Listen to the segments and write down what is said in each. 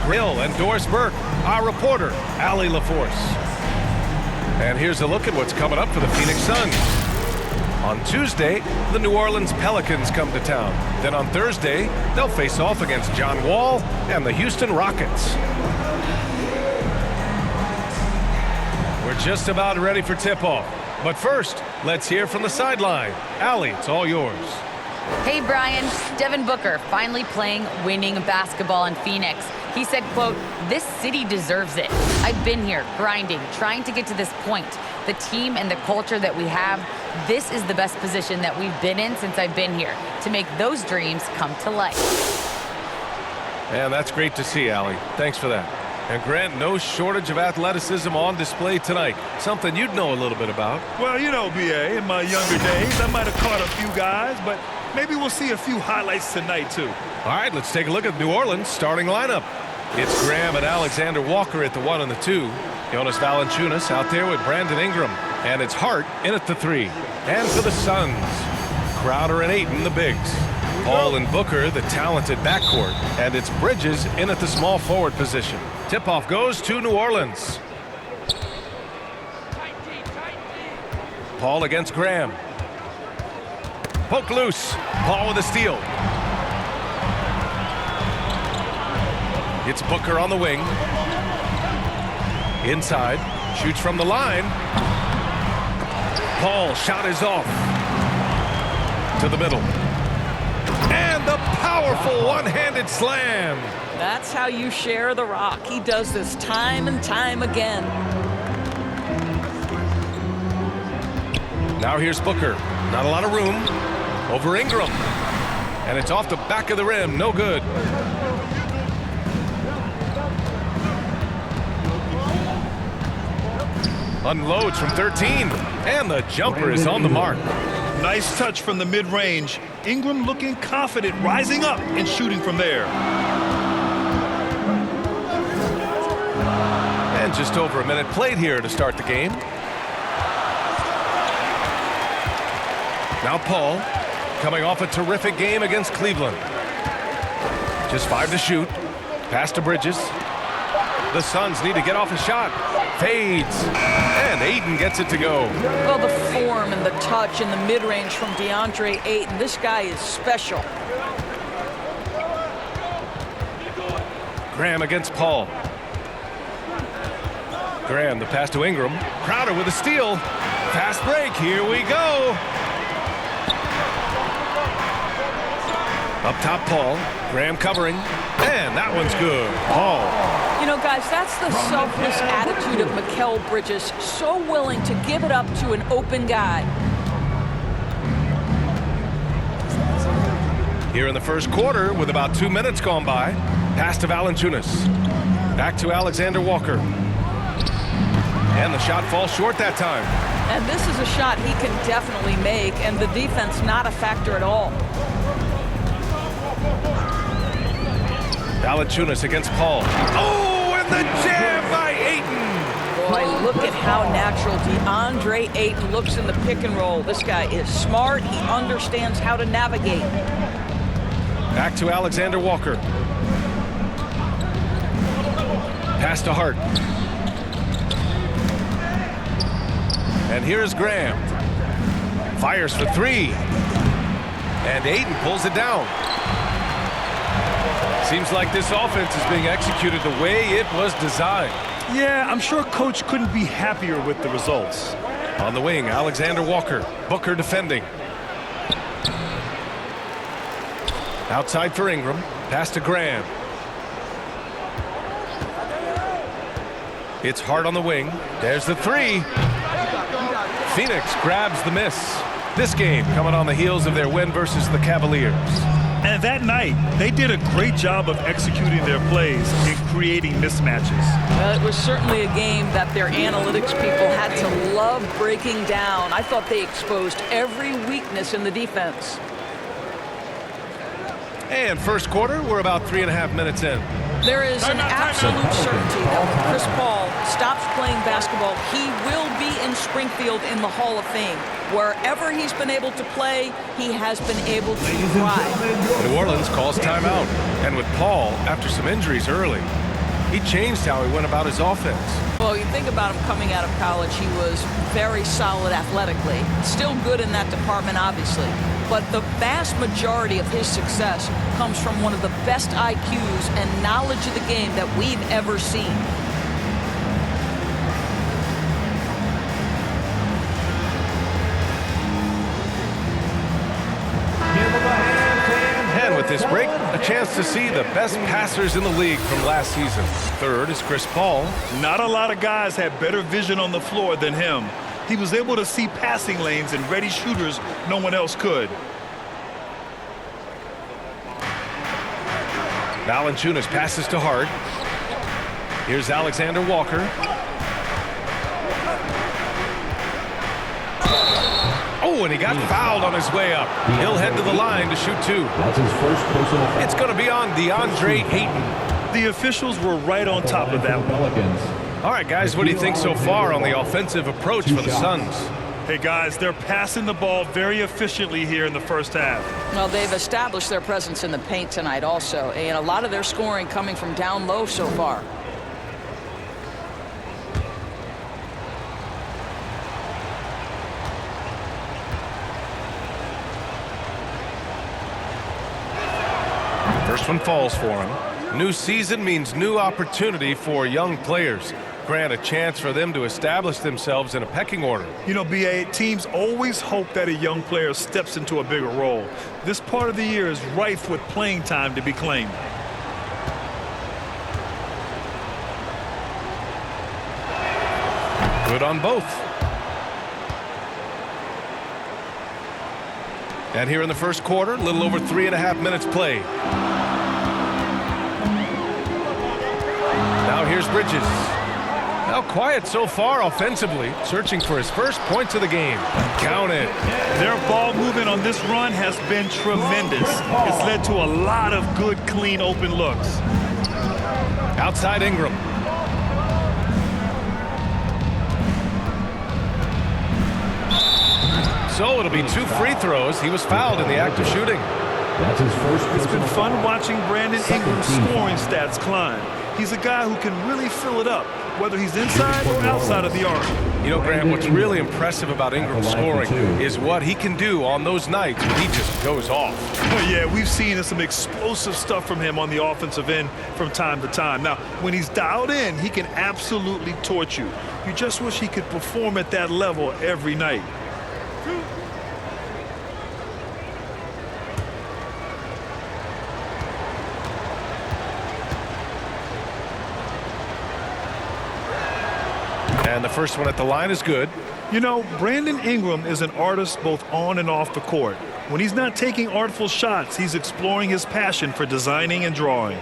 Grill and Doris Burke, our reporter, Allie LaForce. And here's a look at what's coming up for the Phoenix Suns. On Tuesday, the New Orleans Pelicans come to town. Then on Thursday, they'll face off against John Wall and the Houston Rockets. We're just about ready for tip-off. But first, let's hear from the sideline. Allie, it's all yours. Hey, Brian. Devin Booker finally playing winning basketball in Phoenix. He said, quote, "This city deserves it. I've been here grinding, trying to get to this point. The team and the culture that we have, this is the best position that we've been in since I've been here, to make those dreams come to life." And that's great to see, Allie. Thanks for that. And Grant, no shortage of athleticism on display tonight. Something you'd know a little bit about. Well, you know, B.A., in my younger days, I might have caught a few guys, but maybe we'll see a few highlights tonight, too. All right, let's take a look at New Orleans' starting lineup. It's Graham and Alexander Walker at the 1 and the 2. Jonas Valanciunas out there with Brandon Ingram. And it's Hart in at the 3. And for the Suns, Crowder and Ayton, the bigs. Paul and Booker, the talented backcourt. And it's Bridges in at the small forward position. Tip-off goes to New Orleans. Paul against Graham. Poke loose. Paul with a steal. It's Booker on the wing. Inside. Shoots from the line. Paul, shot is off. To the middle. And the powerful one-handed slam. That's how you share the rock. He does this time and time again. Now here's Booker. Not a lot of room. Over Ingram. And it's off the back of the rim. No good. Unloads from 13. And the jumper is on the mark. Nice touch from the mid-range. Ingram looking confident, rising up and shooting from there. And just over a minute played here to start the game. Now Paul, coming off a terrific game against Cleveland. Just 5 to shoot. Pass to Bridges. The Suns need to get off a shot. Fades. And Ayton gets it to go. Well, the form and the touch in the mid-range from DeAndre Ayton. This guy is special. Graham against Paul. Graham, the pass to Ingram. Crowder with a steal. Fast break. Here we go. Up top, Paul. Graham covering. And that one's good. Paul. You know, guys, that's the selfless attitude of Mikal Bridges. So willing to give it up to an open guy. Here in the first quarter, with about 2 minutes gone by, pass to Valanciunas. Back to Alexander Walker. And the shot falls short that time. And this is a shot he can definitely make, and the defense not a factor at all. Valanciunas against Paul. Oh, and the jam by Ayton. Boy, look at how natural DeAndre Ayton looks in the pick and roll. This guy is smart. He understands how to navigate. Back to Alexander Walker. Pass to Hart. And here's Graham. Fires for 3. And Ayton pulls it down. Seems like this offense is being executed the way it was designed. Yeah, I'm sure Coach couldn't be happier with the results. On the wing, Alexander Walker. Booker defending. Outside for Ingram. Pass to Graham. It's Hart on the wing. There's the 3. Phoenix grabs the miss. This game coming on the heels of their win versus the Cavaliers. And that night, they did a great job of executing their plays and creating mismatches. Well, it was certainly a game that their analytics people had to love breaking down. I thought they exposed every weakness in the defense. And first quarter, we're about 3.5 minutes in. There is an absolute certainty that when Chris Paul stops playing basketball, he will be in Springfield in the Hall of Fame. Wherever he's been able to play, he has been able to thrive. New Orleans calls timeout. And with Paul, after some injuries early, He changed how he went about his offense. Well, you think about him coming out of college, he was very solid athletically. Still good in that department, obviously. But the vast majority of his success comes from one of the best IQs and knowledge of the game that we've ever seen. And with this break, a chance to see the best passers in the league from last season. Third is Chris Paul. Not a lot of guys had better vision on the floor than him. He was able to see passing lanes and ready shooters no one else could. Valanciunas passes to Hart. Here's Alexander Walker. Oh, and he got fouled on his way up. He'll head to the line to shoot two. That's his first personal foul. It's going to be on DeAndre Ayton. The officials were right on top of that one. Pelicans. All right, guys, what do you think so far on the offensive approach for the Suns? Hey, guys, they're passing the ball very efficiently here in the first half. Well, they've established their presence in the paint tonight also, and a lot of their scoring coming from down low so far. First one falls for him. New season means new opportunity for young players. Grant a chance for them to establish themselves in a pecking order. You know, B.A., teams always hope that a young player steps into a bigger role. This part of the year is rife with playing time to be claimed. Good on both. And here in the first quarter, a little over 3.5 minutes played. Now here's Bridges. Now quiet so far offensively, searching for his first points of the game. Count it. Their ball movement on this run has been tremendous. It's led to a lot of good, clean, open looks. Outside Ingram. So it'll be 2 free throws. He was fouled in the act of shooting. That's his first. It's been fun watching Brandon Ingram's scoring stats climb. He's a guy who can really fill it up, whether he's inside or outside of the arc. You know, Graham, what's really impressive about Ingram's scoring is what he can do on those nights when he just goes off. Well, yeah, we've seen some explosive stuff from him on the offensive end from time to time. Now, when he's dialed in, he can absolutely torch you. You just wish he could perform at that level every night. And the first one at the line is good. You know, Brandon Ingram is an artist both on and off the court. When he's not taking artful shots, he's exploring his passion for designing and drawing.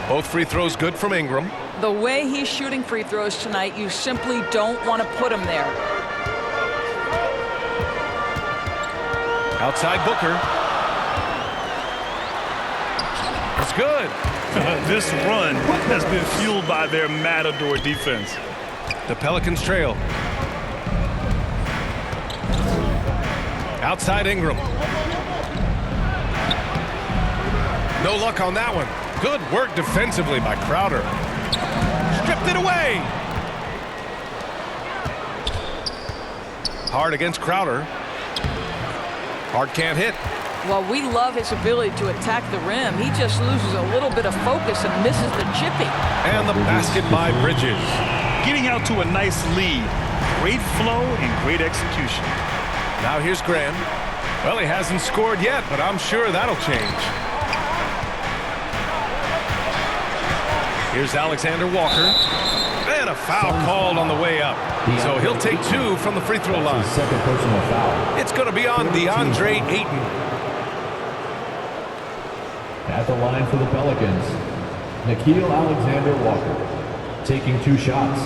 Both free throws good from Ingram. The way he's shooting free throws tonight, you simply don't want to put him there. Outside Booker. It's good. This run has been fueled by their matador defense. The Pelicans trail. Outside Ingram. No luck on that one. Good work defensively by Crowder. Stripped it away. Hard against Crowder. Hard can't hit. Well, we love his ability to attack the rim. He just loses a little bit of focus and misses the chipping. And the basket by Bridges. Getting out to a nice lead. Great flow and great execution. Now here's Graham. Well, he hasn't scored yet, but I'm sure that'll change. Here's Alexander Walker. And a foul called on the way up. So he'll take 2 from the free throw line. Second personal foul. It's going to be on DeAndre Ayton. At the line for the Pelicans, Nickeil Alexander-Walker, taking 2 shots.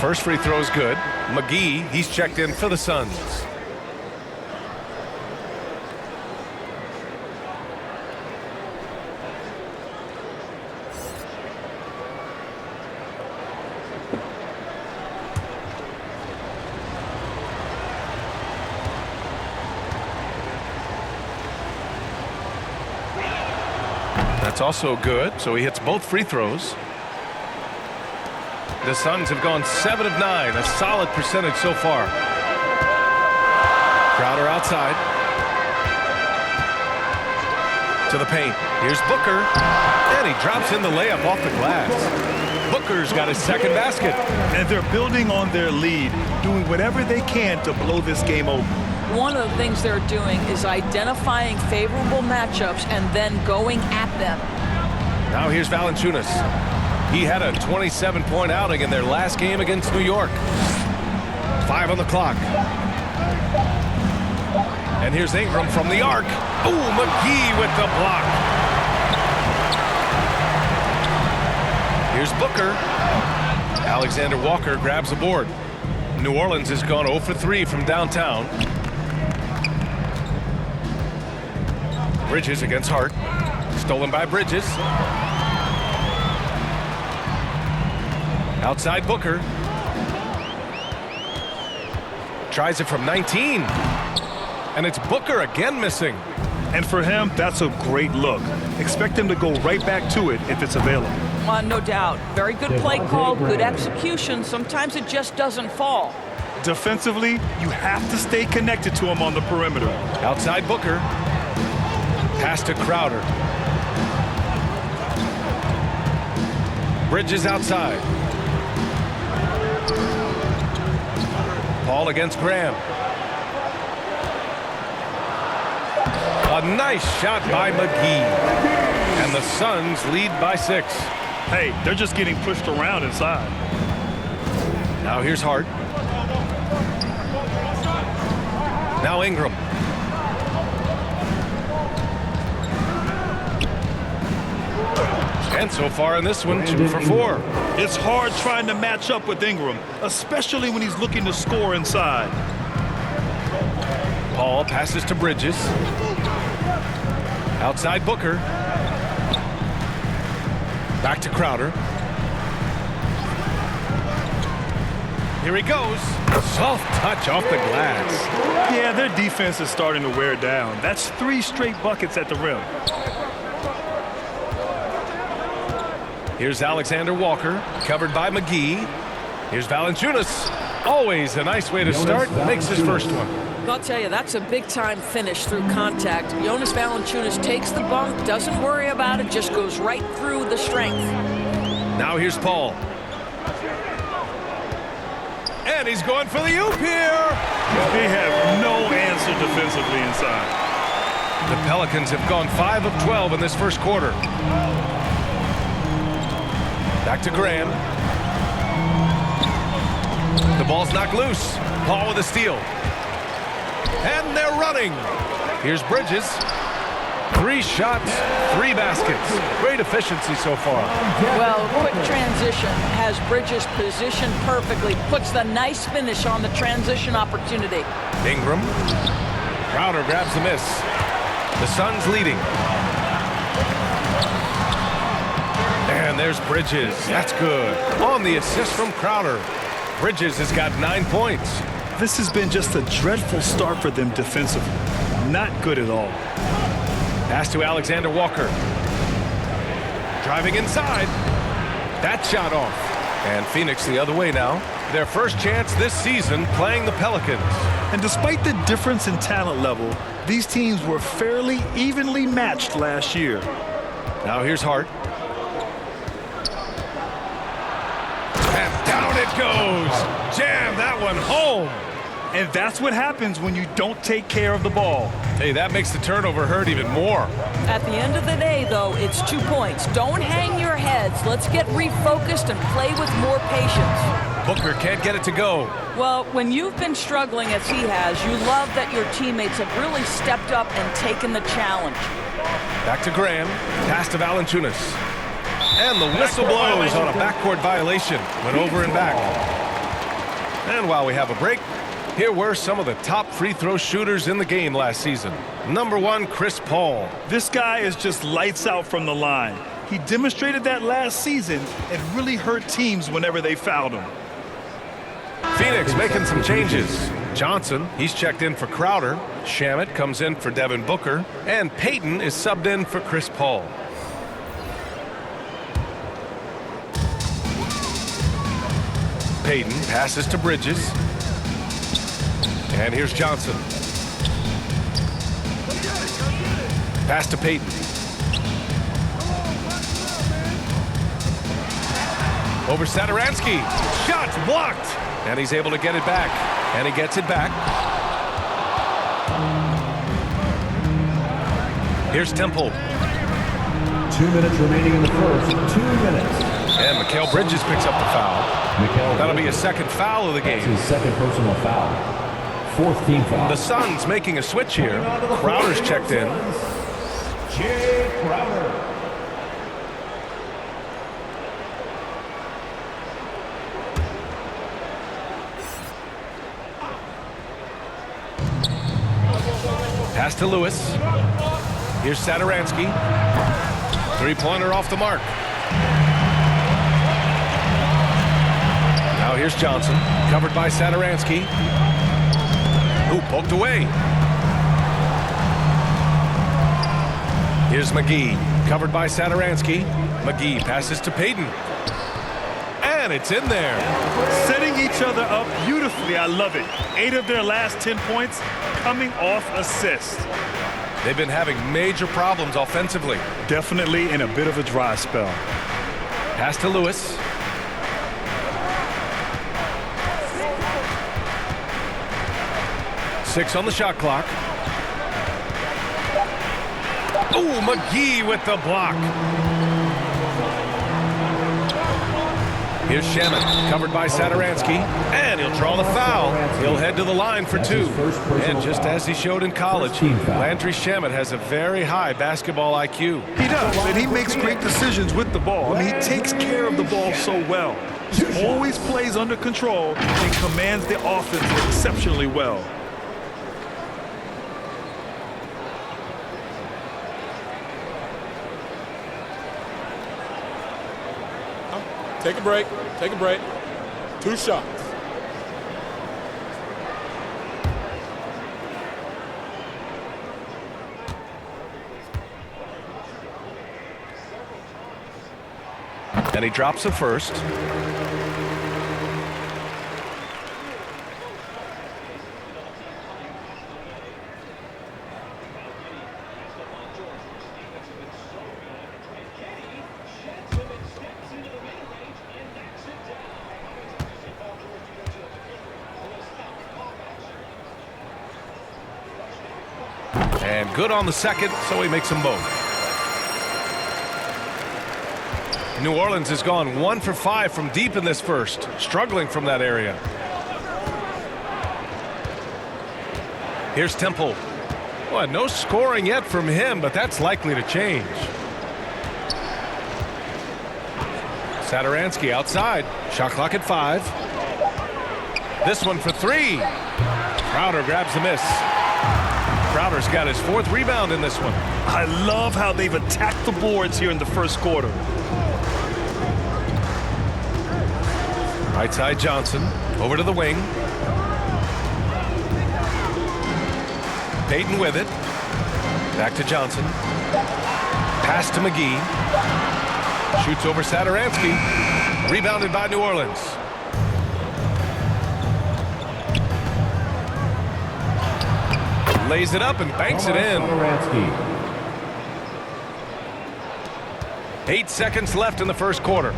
First free throw is good. McGee, he's checked in for the Suns. That's also good, so he hits both free throws. The Suns have gone 7 of 9, a solid percentage so far. Crowder outside. To the paint. Here's Booker. And he drops in the layup off the glass. Booker's got his second basket. And they're building on their lead, doing whatever they can to blow this game open. One of the things they're doing is identifying favorable matchups and then going at them. Now here's Valanciunas. He had a 27-point outing in their last game against New York. 5 on the clock. And here's Ingram from the arc. Ooh, McGee with the block. Here's Booker. Alexander Walker grabs the board. New Orleans has gone 0 for 3 from downtown. Bridges against Hart. Stolen by Bridges. Outside Booker. Tries it from 19. And it's Booker again missing. And for him, that's a great look. Expect him to go right back to it if it's available. No doubt. Very good play call, good execution. Sometimes it just doesn't fall. Defensively, you have to stay connected to him on the perimeter. Outside Booker. Pass to Crowder. Bridges outside. Paul against Graham. A nice shot by McGee. And the Suns lead by 6. Hey, they're just getting pushed around inside. Now here's Hart. Now Ingram. And so far in this one, 2 for 4. It's hard trying to match up with Ingram, especially when he's looking to score inside. Paul passes to Bridges. Outside Booker. Back to Crowder. Here he goes. Soft touch off the glass. Yeah, their defense is starting to wear down. That's 3 straight buckets at the rim. Here's Alexander Walker, covered by McGee. Here's Valanciunas. Always a nice way to start. Makes his first one. I'll tell you, that's a big-time finish through contact. Jonas Valanciunas takes the bump, doesn't worry about it, just goes right through the strength. Now here's Paul. And he's going for the oop here. They have no answer defensively inside. The Pelicans have gone 5 of 12 in this first quarter. Back to Graham. The ball's knocked loose. Paul with a steal. And they're running. Here's Bridges. 3 shots, 3 baskets. Great efficiency so far. Well, quick transition has Bridges positioned perfectly. Puts the nice finish on the transition opportunity. Ingram. Crowder grabs the miss. The Suns leading. And there's Bridges. That's good. On the assist from Crowder. Bridges has got 9 points. This has been just a dreadful start for them defensively. Not good at all. Pass to Alexander Walker. Driving inside. That shot off. And Phoenix the other way now. Their first chance this season playing the Pelicans. And despite the difference in talent level, these teams were fairly evenly matched last year. Now here's Hart. And down it goes. Jam that one home. And that's what happens when you don't take care of the ball. Hey, that makes the turnover hurt even more. At the end of the day, though, it's 2 points. Don't hang your heads. Let's get refocused and play with more patience. Booker can't get it to go. Well, when you've been struggling as he has, you love that your teammates have really stepped up and taken the challenge. Back to Graham. Pass to Valanciunas. And the whistle blows on a backcourt violation. Went over and back. And while we have a break, here were some of the top free throw shooters in the game last season. Number 1, Chris Paul. This guy is just lights out from the line. He demonstrated that last season and really hurt teams whenever they fouled him. Phoenix making some changes. Johnson, he's checked in for Crowder. Shamet comes in for Devin Booker. And Payton is subbed in for Chris Paul. Payton passes to Bridges. And here's Johnson. Pass to Payton. Over Satoransky. Shots blocked. And he's able to get it back. And he gets it back. Here's Temple. 2 minutes remaining in the first. 2 minutes. And Mikal Bridges picks up the foul. That'll be his second foul of the game. His second personal foul. 4th team foul. The Suns making a switch here. Crowder's checked in. Jay Crowder. Pass to Lewis. Here's Satoransky. Three-pointer off the mark. Now here's Johnson. Covered by Satoransky. Who poked away. Here's McGee. Covered by Satoransky. McGee passes to Payton. And it's in there. Setting each other up beautifully. I love it. 8 of their last 10 points coming off assists. They've been having major problems offensively. Definitely in a bit of a dry spell. Pass to Lewis. Six on the shot clock. Oh, McGee with the block. Here's Shamet, covered by Satoransky, and he'll draw the foul. He'll head to the line for 2. And just as he showed in college, Landry Shamet has a very high basketball IQ. He does, and he makes great decisions with the ball. I mean, he takes care of the ball so well. He always plays under control and commands the offense exceptionally well. Take a break. Take a break. 2 shots. And he drops the first. And good on the second, so he makes them both. New Orleans has gone 1 for 5 from deep in this first, struggling from that area. Here's Temple. Well, no scoring yet from him, but that's likely to change. Satoransky outside. Shot clock at 5. This one for 3. Crowder grabs the miss. Crowder's got his 4th rebound in this one. I love how they've attacked the boards here in the first quarter. Right side Johnson. Over to the wing. Payton with it. Back to Johnson. Pass to McGee. Shoots over Satoransky. Rebounded by New Orleans. Lays it up and banks it in. 8 seconds left in the first quarter.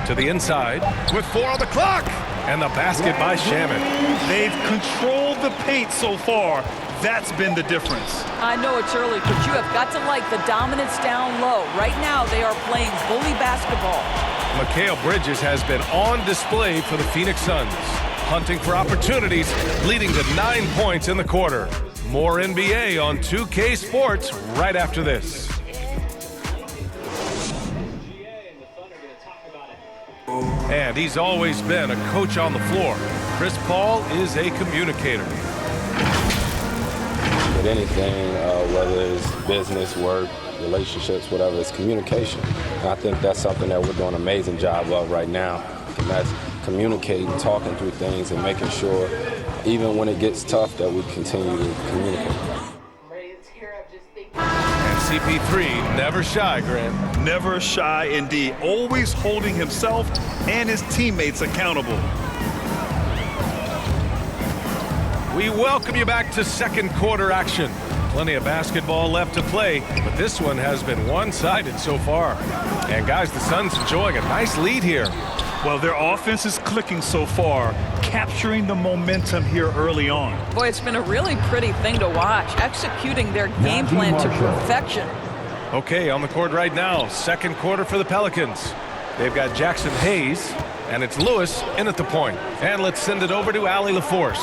To the inside with 4 on the clock. And the basket by Shamet. They've controlled the paint so far. That's been the difference. I know it's early, but you have got to like the dominance down low. Right now, they are playing bully basketball. Mikal Bridges has been on display for the Phoenix Suns. Hunting for opportunities, leading to 9 points in the quarter. More NBA on 2K Sports right after this. And he's always been a coach on the floor. Chris Paul is a communicator. With anything, whether it's business, work, relationships, whatever, it's communication. And I think that's something that we're doing an amazing job of right now. And that's communicating, talking through things, and making sure, even when it gets tough, that we continue to communicate. And CP3, never shy, Grant. Never shy indeed. Always holding himself and his teammates accountable. We welcome you back to second quarter action. Plenty of basketball left to play, but this one has been one-sided so far. And guys, the Suns enjoying a nice lead here. Well, their offense is clicking so far, capturing the momentum here early on. Boy, it's been a really pretty thing to watch, executing their game plan to perfection. Okay, on the court right now, second quarter for the Pelicans. They've got Jackson Hayes, and it's Lewis in at the point. And let's send it over to Allie LaForce.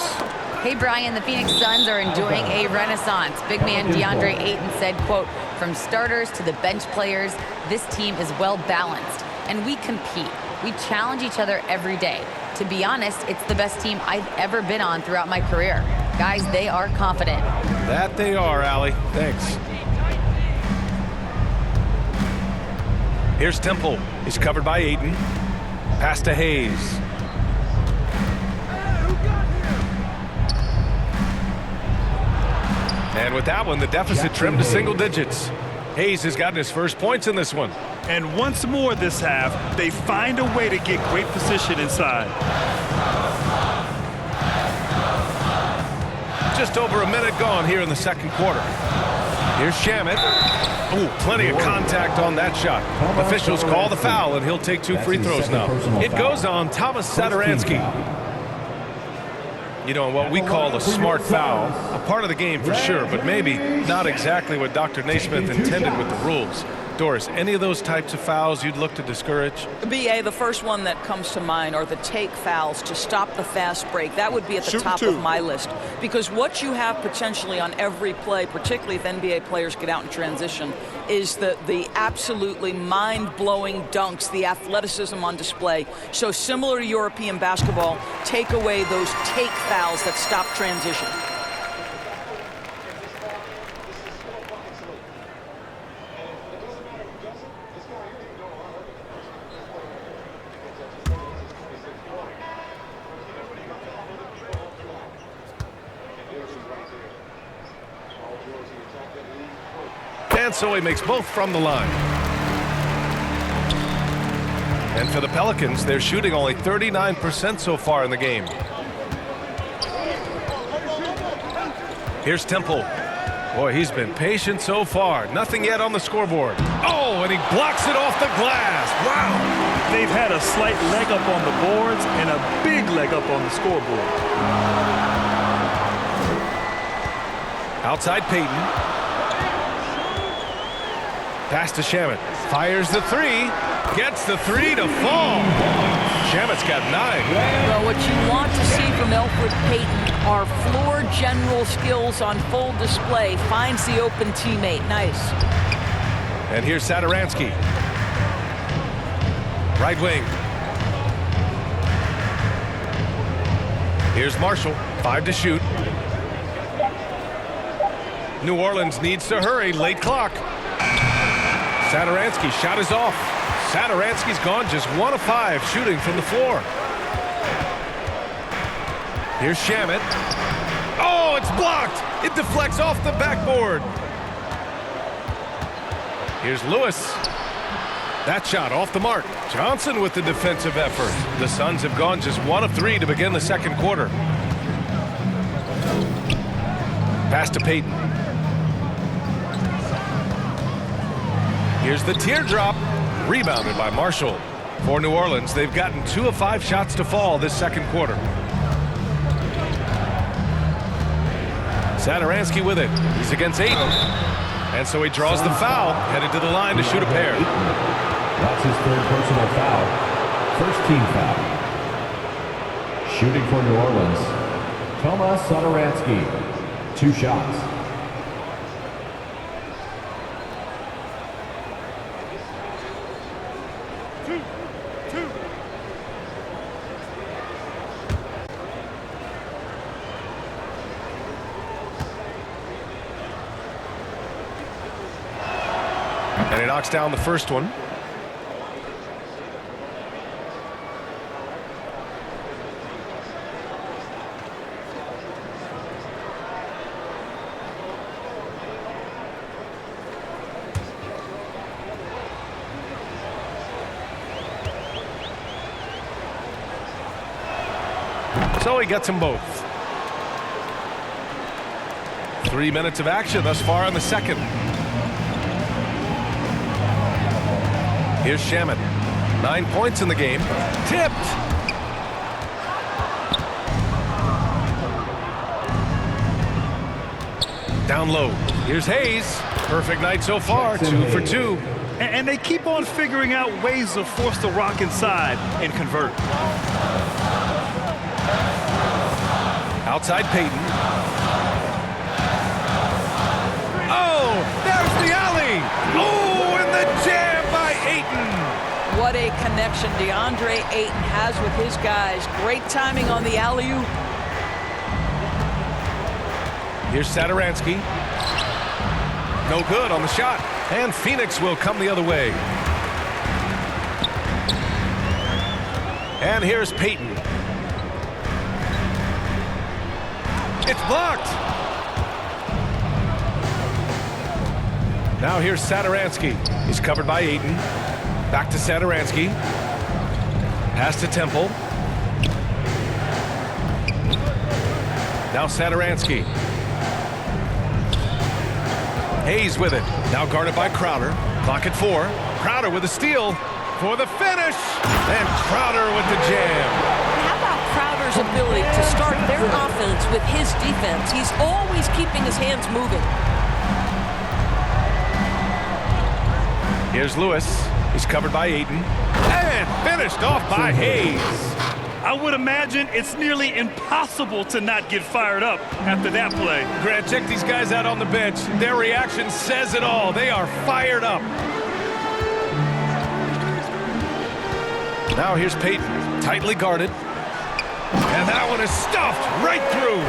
Hey, Brian, the Phoenix Suns are enjoying a renaissance. Big man DeAndre Ayton said, quote, "From starters to the bench players, this team is well balanced, and we compete. We challenge each other every day. To be honest, it's the best team I've ever been on throughout my career. Guys, they are confident." That they are, Allie. Thanks. Here's Temple. He's covered by Ayton. Pass to Hayes. And with that one, the deficit trimmed to single digits. Hayes has gotten his first points in this one. And once more this half, they find a way to get great position inside. Just over a minute gone here in the second quarter. Here's Shamet. Ooh, plenty of contact on that shot. Officials call the foul, and he'll take 2 free throws now. It goes on Thomas Satoransky. You know, what we call a smart foul, a part of the game for sure, but maybe not exactly what Dr. Naismith intended with the rules. Doris, any of those types of fouls you'd look to discourage? BA, the first one that comes to mind are the take fouls to stop the fast break. That would be at the top of my list. Because what you have potentially on every play, particularly if NBA players get out in transition, is the absolutely mind-blowing dunks, the athleticism on display. So similar to European basketball, take away those take fouls that stop transition. And so he makes both from the line. And for the Pelicans, they're shooting only 39% so far in the game. Here's Temple. Boy, he's been patient so far. Nothing yet on the scoreboard. Oh, and he blocks it off the glass. Wow. They've had a slight leg up on the boards and a big leg up on the scoreboard. Outside Payton. Pass to Shamet. Fires the 3. Gets the 3 to fall. Shamet's got 9. Well, what you want to see from Elfrid Payton are floor general skills on full display. Finds the open teammate. Nice. And here's Satoransky. Right wing. Here's Marshall. 5 to shoot. New Orleans needs to hurry. Late clock. Satoransky shot is off. Satoransky's gone just 1 of 5 shooting from the floor. Here's Shamet. Oh, it's blocked. It deflects off the backboard. Here's Lewis. That shot off the mark. Johnson with the defensive effort. The Suns have gone just 1 of 3 to begin the second quarter. Pass to Payton. Here's the teardrop. Rebounded by Marshall. For New Orleans, they've gotten 2 of 5 shots to fall this second quarter. Satoransky with it. He's against Ayton. And so he draws the foul, headed to the line to shoot a pair. That's his 3rd personal foul. First team foul. Shooting for New Orleans, Thomas Satoransky. 2 shots. And he knocks down the first one. So he gets them both. 3 minutes of action thus far in the second. Here's Shaman. 9 points in the game. Tipped. Down low. Here's Hayes. Perfect night so far. 2 for 2. And they keep on figuring out ways to force the rock inside and convert. Outside Payton. Oh, there's the alley. Oh, and the jam by Ayton. What a connection DeAndre Ayton has with his guys. Great timing on the alley-oop. Here's Satoransky. No good on the shot. And Phoenix will come the other way. And here's Payton. It's blocked. Now here's Satoransky. He's covered by Ayton. Back to Satoransky. Pass to Temple. Now Satoransky. Hayes with it. Now guarded by Crowder. Clock at 4. Crowder with a steal for the finish. And Crowder with the jam. How about Crowder's ability to start their offense with his defense? He's always keeping his hands moving. Here's Lewis. He's covered by Ayton. And finished off by Hayes. I would imagine it's nearly impossible to not get fired up after that play. Grant, check these guys out on the bench. Their reaction says it all. They are fired up. Now here's Payton, tightly guarded. And that one is stuffed right through.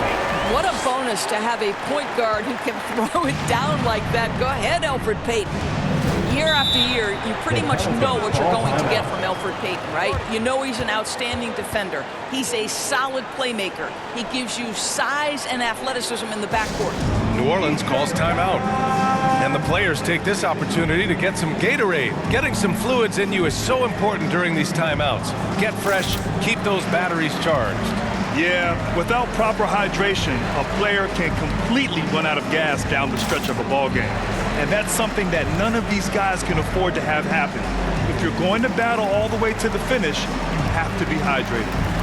What a bonus to have a point guard who can throw it down like that. Go ahead, Elfrid Payton. Year after year, you pretty much know what you're going to get from Elfrid Payton, right? You know he's an outstanding defender. He's a solid playmaker. He gives you size and athleticism in the backcourt. New Orleans calls timeout. And the players take this opportunity to get some Gatorade. Getting some fluids in you is so important during these timeouts. Get fresh, keep those batteries charged. Yeah, without proper hydration, a player can completely run out of gas down the stretch of a ball game. And that's something that none of these guys can afford to have happen. If you're going to battle all the way to the finish, you have to be hydrated.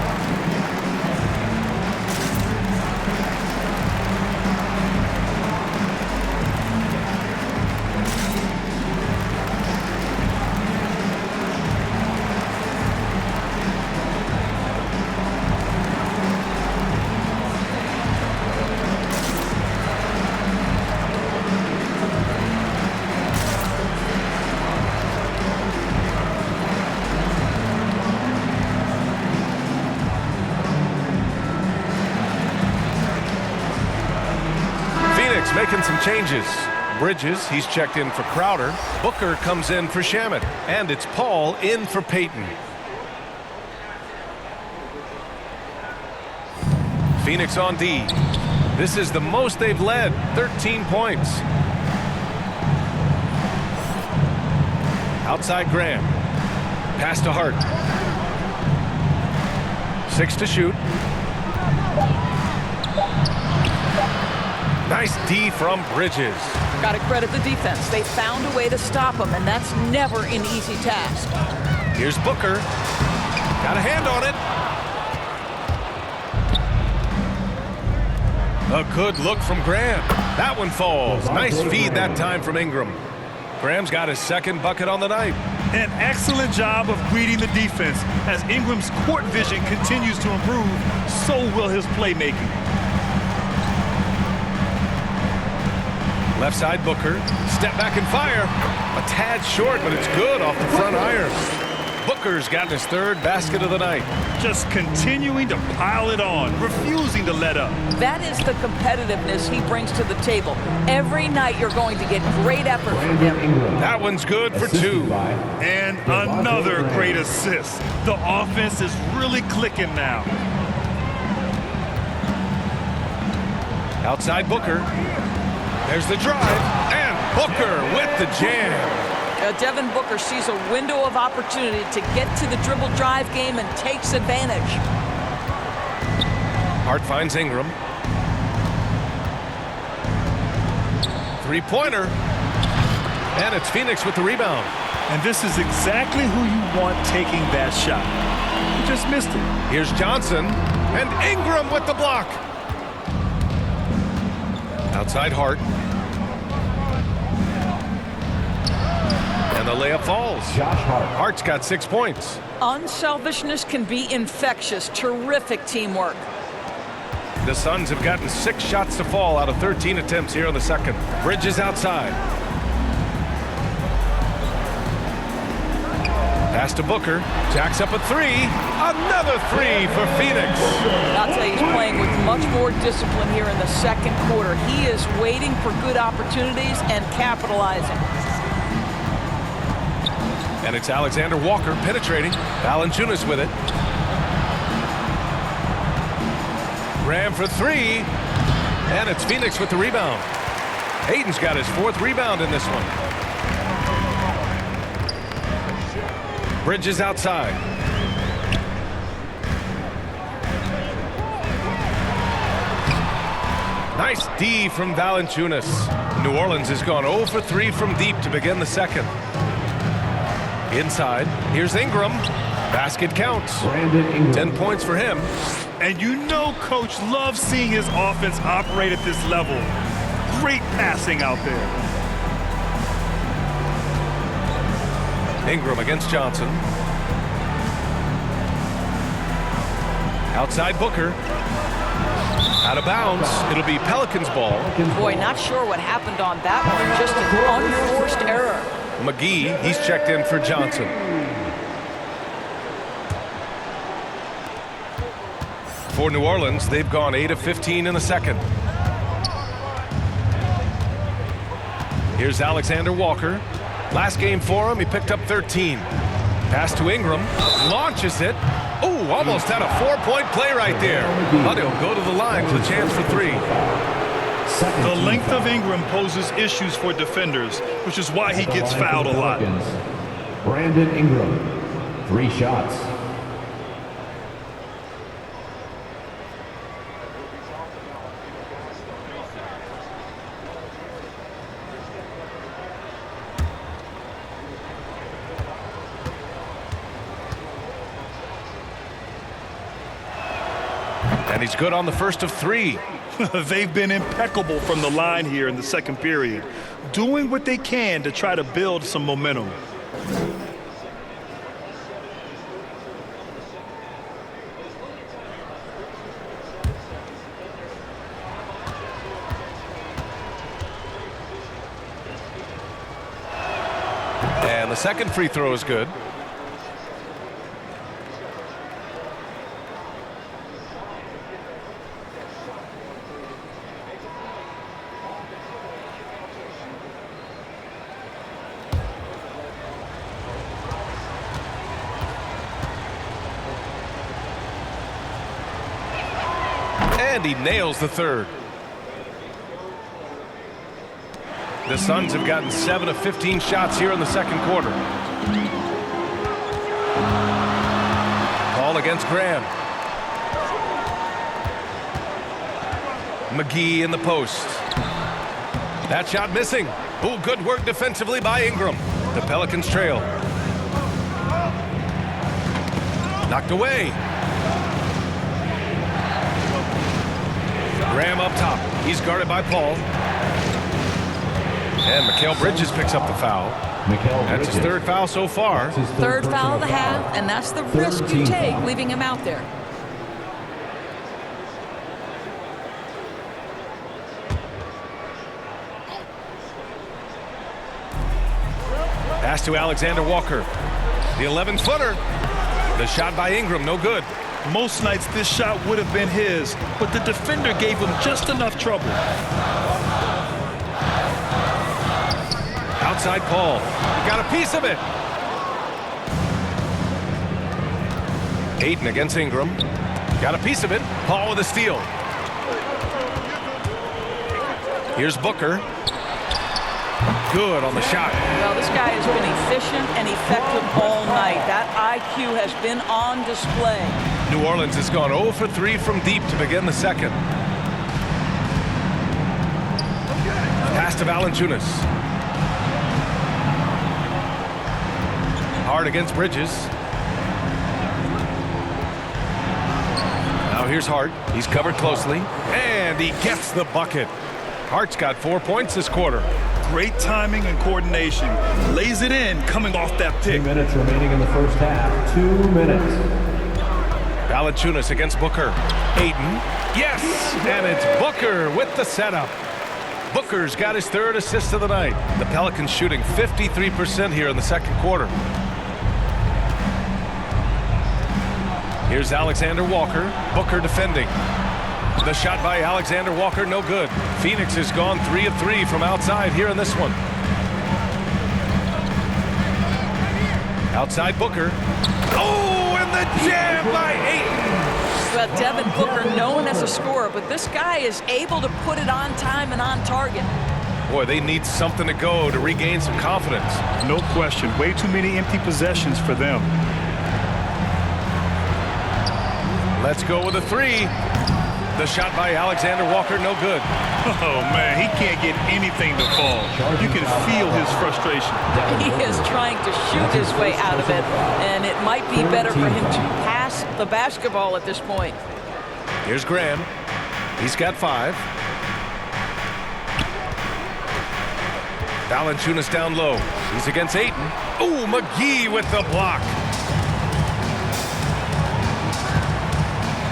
Making some changes. Bridges, he's checked in for Crowder. Booker comes in for Shaman. And it's Paul in for Payton. Phoenix on D. This is the most they've led, 13 points. Outside Graham. Pass to Hart. 6 to shoot. Nice D from Bridges. Got to credit the defense. They found a way to stop him, and that's never an easy task. Here's Booker. Got a hand on it. A good look from Graham. That one falls. Nice feed that time from Ingram. Graham's got his second bucket on the night. An excellent job of reading the defense. As Ingram's court vision continues to improve, so will his playmaking. Left side Booker. Step back and fire. A tad short, but it's good off the front iron. Booker's gotten his third basket of the night. Just continuing to pile it on, refusing to let up. That is the competitiveness he brings to the table. Every night you're going to get great effort from him. That one's good for two. And another great assist. The offense is really clicking now. Outside Booker. There's the drive. And Booker with the jam. Devin Booker sees a window of opportunity to get to the dribble drive game and takes advantage. Hart finds Ingram. Three-pointer. And it's Phoenix with the rebound. And this is exactly who you want taking that shot. You just missed it. Here's Johnson. And Ingram with the block. Outside Hart. And the layup falls. Josh Hart. Hart's got 6 points. Unselfishness can be infectious. Terrific teamwork. The Suns have gotten 6 shots to fall out of 13 attempts here in the second. Bridges outside. Pass to Booker. Jacks up a three. Another three for Phoenix. I'll tell you, he's playing with much more discipline here in the second quarter. He is waiting for good opportunities and capitalizing. And it's Alexander Walker penetrating. Valanciunas with it. Graham for three. And it's Phoenix with the rebound. Hayden's got his 4th rebound in this one. Bridges outside. Nice D from Valanciunas. New Orleans has gone 0 for 3 from deep to begin the second. Inside, here's Ingram. Basket counts. 10 points for him. And you know Coach loves seeing his offense operate at this level. Great passing out there. Ingram against Johnson. Outside Booker. Out of bounds. It'll be Pelicans ball. Boy, not sure what happened on that one. Just an unforced error. McGee, he's checked in for Johnson. For New Orleans, they've gone 8 of 15 in the second. Here's Alexander Walker. Last game for him, he picked up 13. Pass to Ingram. Launches it. Oh, almost had a 4-point play right there. But he'll go to the line for the chance for 3. The length of Ingram poses issues for defenders, which is why he gets fouled a lot. Brandon Ingram, 3 shots. And he's good on the first of 3. They've been impeccable from the line here in the second period, doing what they can to try to build some momentum. And the second free throw is good. And he nails the third. The Suns have gotten 7 of 15 shots here in the second quarter. Ball against Graham. McGee in the post. That shot missing. Oh, good work defensively by Ingram. The Pelicans trail. Knocked away. Graham up top. He's guarded by Paul. And Mikal Bridges picks up the foul. That's his 3rd foul so far. Third foul of the half, and that's the risk you take, leaving him out there. Pass to Alexander Walker. The 11-footer. The shot by Ingram, no good. Most nights this shot would have been his, but the defender gave him just enough trouble. Outside Paul. Got a piece of it. Ayton against Ingram. Got a piece of it. Paul with a steal. Here's Booker. Good on the shot. Well, this guy has been efficient and effective all night. That IQ has been on display. New Orleans has gone 0 for 3 from deep to begin the second. Pass to Valanciunas. Hard against Bridges. Now here's Hart. He's covered closely. And he gets the bucket. Hart's got 4 points this quarter. Great timing and coordination. Lays it in coming off that pick. 2 minutes remaining in the first half. 2 minutes. Valanciunas against Booker. Ayton. Yes! And it's Booker with the setup. Booker's got his 3rd assist of the night. The Pelicans shooting 53% here in the second quarter. Here's Alexander Walker. Booker defending. The shot by Alexander Walker, no good. Phoenix has gone 3 of 3 from outside here in this one. Outside Booker. Oh, and the jam by Ayton. Well, Devin Booker, known as a scorer, but this guy is able to put it on time and on target. Boy, they need something to go to regain some confidence. No question. Way too many empty possessions for them. Let's go with a 3. The shot by Alexander Walker, no good. Oh, man, he can't get anything to fall. You can feel his frustration. He is trying to shoot his way out of it, and it might be better for him to pass the basketball at this point. Here's Graham. He's got 5. Valanciunas down low. He's against Ayton. Ooh, McGee with the block.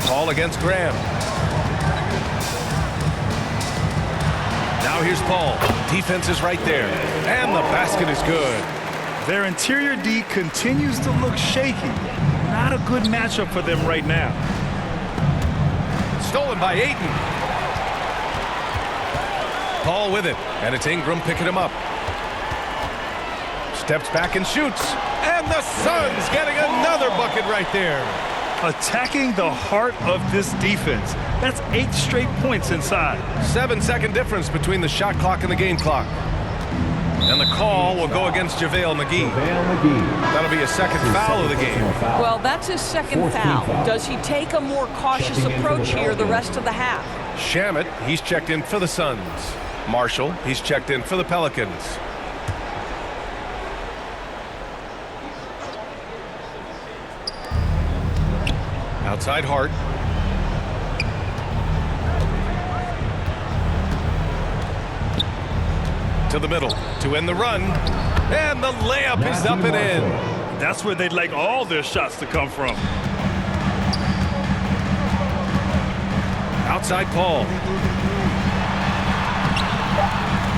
Paul against Graham. Now here's Paul. Defense is right there. And the basket is good. Their interior D continues to look shaky. Not a good matchup for them right now. Stolen by Ayton. Paul with it. And it's Ingram picking him up. Steps back and shoots. And the Suns getting another bucket right there. Attacking the heart of this defense. That's 8 straight points inside. 7-second difference between the shot clock and the game clock. And the call will go against JaVale McGee. That'll be a second foul of the game. Well, that's his second foul. Does he take a more cautious approach here the rest of the half? Shamet, he's checked in for the Suns. Marshall, he's checked in for the Pelicans. Outside Hart. To the middle to end the run. And the layup is up and in. That's where they'd like all their shots to come from. Outside Paul.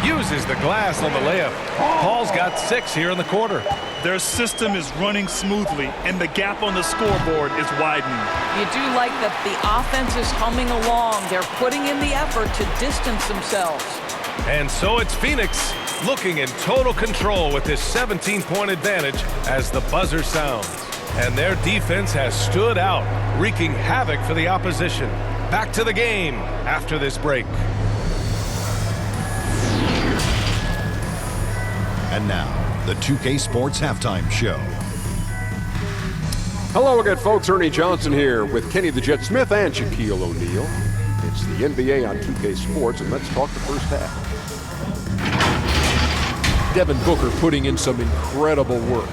Uses the glass on the layup. Paul's got 6 here in the quarter. Their system is running smoothly, and the gap on the scoreboard is widening. You do like that the offense is humming along. They're putting in the effort to distance themselves. And so it's Phoenix looking in total control with this 17-point advantage as the buzzer sounds. And their defense has stood out, wreaking havoc for the opposition. Back to the game after this break. And now, the 2K Sports Halftime Show. Hello again, folks. Ernie Johnson here with Kenny the Jet Smith and Shaquille O'Neal. It's the NBA on 2K Sports, and let's talk the first half. Devin Booker putting in some incredible work.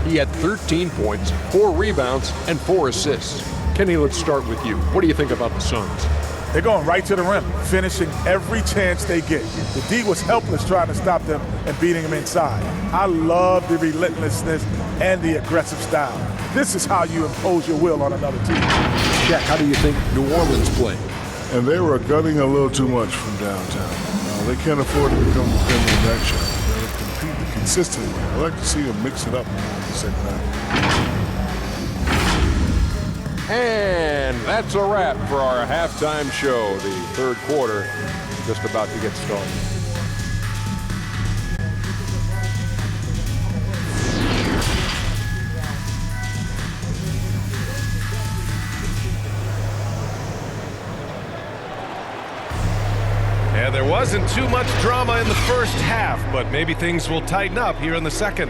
He had 13 points, 4 rebounds, and 4 assists. Kenny, let's start with you. What do you think about the Suns? They're going right to the rim, finishing every chance they get. The D was helpless trying to stop them and beating them inside. I love the relentlessness and the aggressive style. This is how you impose your will on another team. Shaq, how do you think New Orleans played? And they were gunning a little too much from downtown. They can't afford to become dependent on that shot. They got to compete to consistently. I like to see him mix it up in the second half. And that's a wrap for our halftime show. The third quarter just about to get started. And there wasn't too much drama in the first half, but maybe things will tighten up here in the second.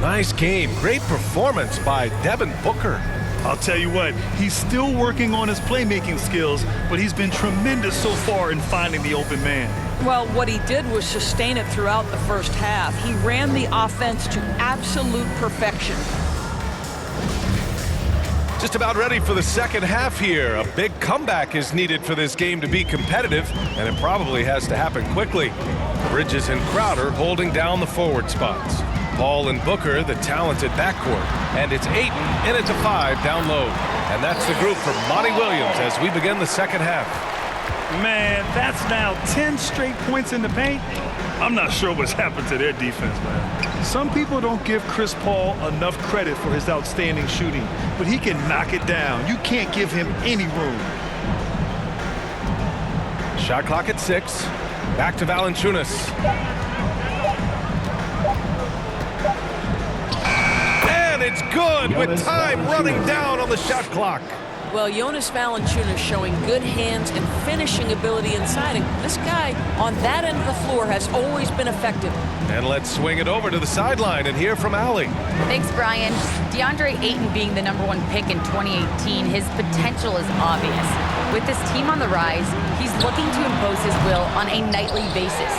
Nice game. Great performance by Devin Booker. I'll tell you what, he's still working on his playmaking skills, but he's been tremendous so far in finding the open man. Well, what he did was sustain it throughout the first half. He ran the offense to absolute perfection. Just about ready for the second half here. A big comeback is needed for this game to be competitive, and it probably has to happen quickly. Bridges and Crowder holding down the forward spots. Paul and Booker, the talented backcourt. And it's Ayton in it to 5 down low. And that's the group for Monty Williams as we begin the second half. Man, that's now 10 straight points in the paint. I'm not sure what's happened to their defense, man. Some people don't give Chris Paul enough credit for his outstanding shooting, but he can knock it down. You can't give him any room. Shot clock at 6. Back to Valanciunas. And it's good with time running down on the shot clock. Well, Jonas Valanciunas showing good hands and finishing ability inside. And this guy on that end of the floor has always been effective. And let's swing it over to the sideline and hear from Allie. Thanks, Brian. DeAndre Ayton being the #1 pick in 2018, his potential is obvious. With this team on the rise, he's looking to impose his will on a nightly basis.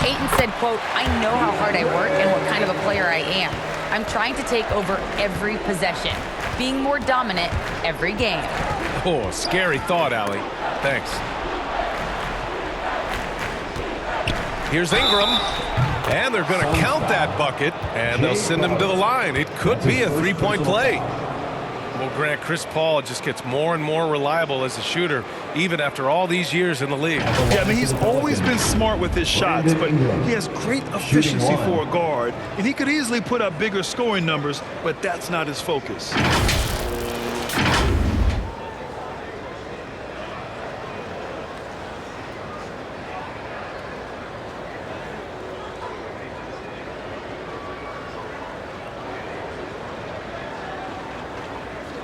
Ayton said, quote, "I know how hard I work and what kind of a player I am. I'm trying to take over every possession, being more dominant every game." Oh, scary thought, Allie. Thanks. Here's Ingram. And they're going to count that bucket, and they'll send him to the line. It could be a three-point play. Well, Grant, Chris Paul just gets more and more reliable as a shooter, even after all these years in the league. Yeah, I mean, he's always been smart with his shots, but he has great efficiency for a guard, and he could easily put up bigger scoring numbers, but that's not his focus.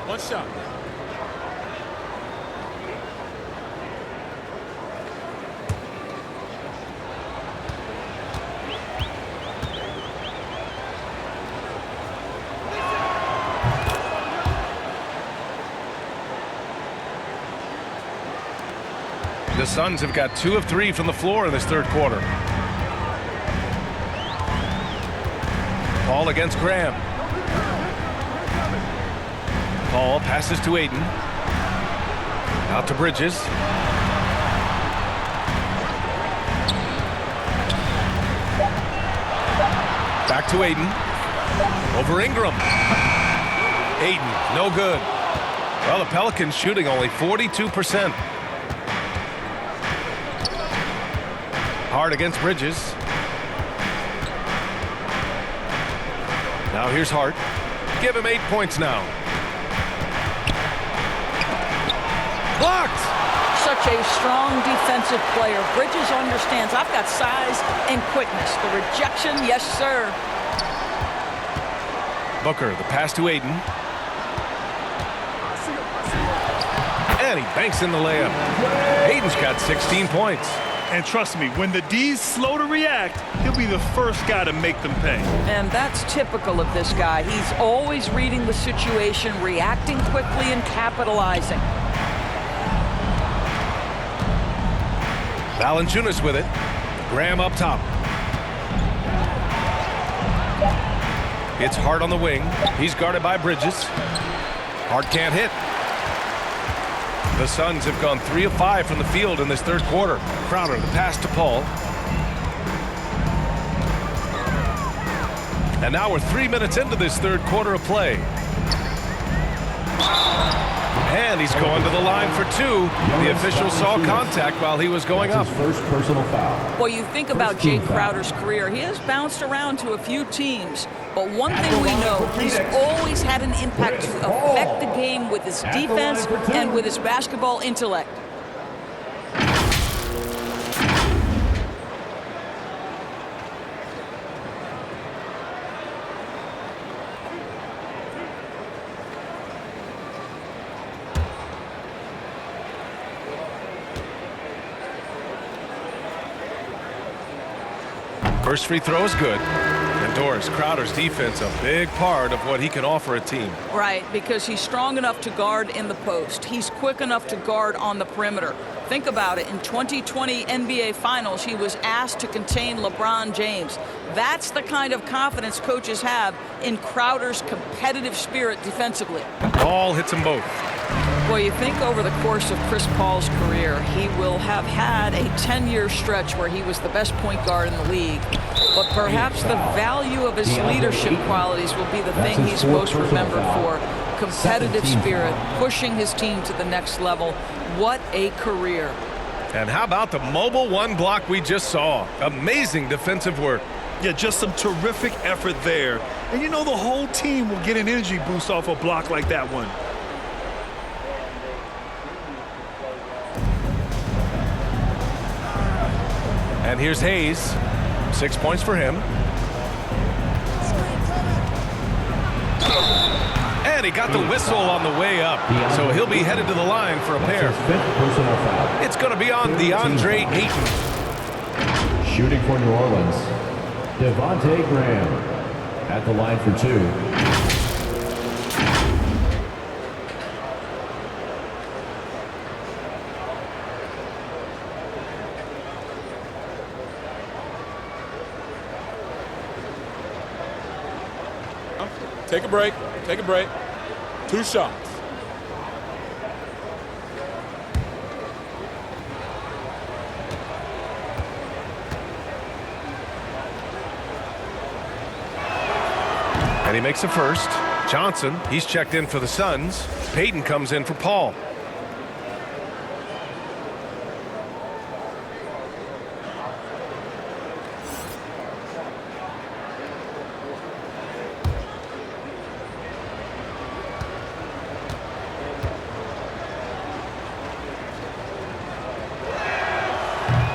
One shot. The Suns have got 2 of 3 from the floor in this third quarter. Paul against Graham. Paul passes to Ayton. Out to Bridges. Back to Ayton. Over Ingram. Ayton, no good. Well, the Pelicans shooting only 42%. Hard against Bridges. Now here's Hart. Give him 8 points now. Blocked! Such a strong defensive player. Bridges understands I've got size and quickness. The rejection, yes, sir. Booker, the pass to Ayton. And he banks in the layup. Ayton's got 16 points. And trust me, when the D's slow to react, he'll be the first guy to make them pay. And that's typical of this guy. He's always reading the situation, reacting quickly, and capitalizing. Valanciunas with it. Graham up top. It's Hart on the wing. He's guarded by Bridges. Hart can't hit. The Suns have gone 3 of 5 from the field in this third quarter. Crowder, the pass to Paul. And now we're 3 minutes into this third quarter of play. And he's going to the line for two. The official saw contact while he was going up. That's his first personal foul. Well, you think about Jay Crowder's career. He has bounced around to a few teams. But one thing we know, he's always had an impact to affect the game with his defense and with his basketball intellect. First free throw is good. And Doris, Crowder's defense a big part of what he can offer a team. Right, because he's strong enough to guard in the post. He's quick enough to guard on the perimeter. Think about it. In 2020 NBA Finals, he was asked to contain LeBron James. That's the kind of confidence coaches have in Crowder's competitive spirit defensively. Ball hits them both. Well, you think over the course of Chris Paul's career, he will have had a 10-year stretch where he was the best point guard in the league. But perhaps the value of his leadership qualities will be the thing he's most remembered for. Competitive spirit, pushing his team to the next level. What a career. And how about the mobile one block we just saw? Amazing defensive work. Yeah, just some terrific effort there. And you know the whole team will get an energy boost off a block like that one. And here's Hayes. 6 points for him. And he got the whistle on the way up. So he'll be headed to the line for a pair. It's going to be on DeAndre Ayton. Shooting for New Orleans, Devontae Graham at the line for two. Take a break. Take a break. 2 shots. And he makes the first. Johnson, he's checked in for the Suns. Payton comes in for Paul.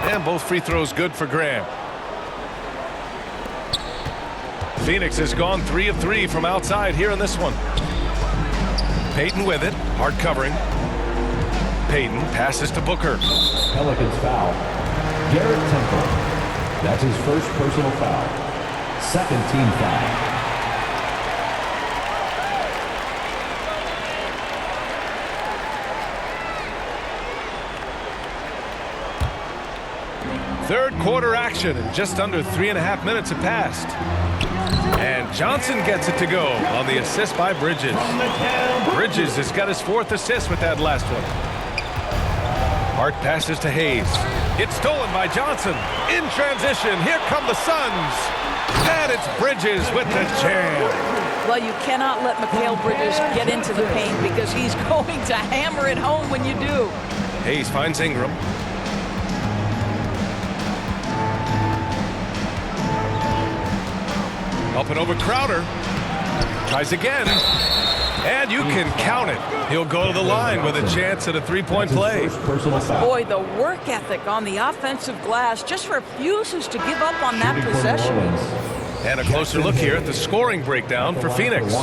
And both free throws good for Graham. Phoenix has gone 3 of 3 from outside here in this one. Payton with it, hard covering. Payton passes to Booker. Pelicans foul. Garrett Temple. That's his first personal foul. Second team foul. Third quarter action, and just under 3.5 minutes have passed. And Johnson gets it to go on the assist by Bridges. Bridges has got his 4th assist with that last one. Hart passes to Hayes. It's stolen by Johnson. In transition, here come the Suns. And it's Bridges with the jam. Well, you cannot let Mikal Bridges get into the paint because he's going to hammer it home when you do. Hayes finds Ingram. Up and over Crowder. Tries again. And you can count it. He'll go to the line with a chance at a 3-point play. Boy, the work ethic on the offensive glass just refuses to give up on that possession. And a closer look here at the scoring breakdown for Phoenix.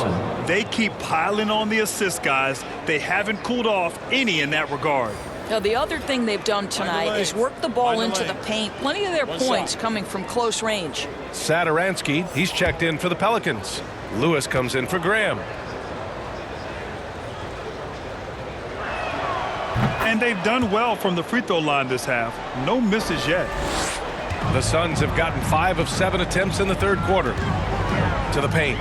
They keep piling on the assists, guys. They haven't cooled off any in that regard. Now, the other thing they've done tonight is work the ball into the paint. Plenty of their points coming from close range. Saturansky, he's checked in for the Pelicans. Lewis comes in for Graham. And they've done well from the free throw line this half. No misses yet. The Suns have gotten 5 of 7 attempts in the third quarter. To the paint.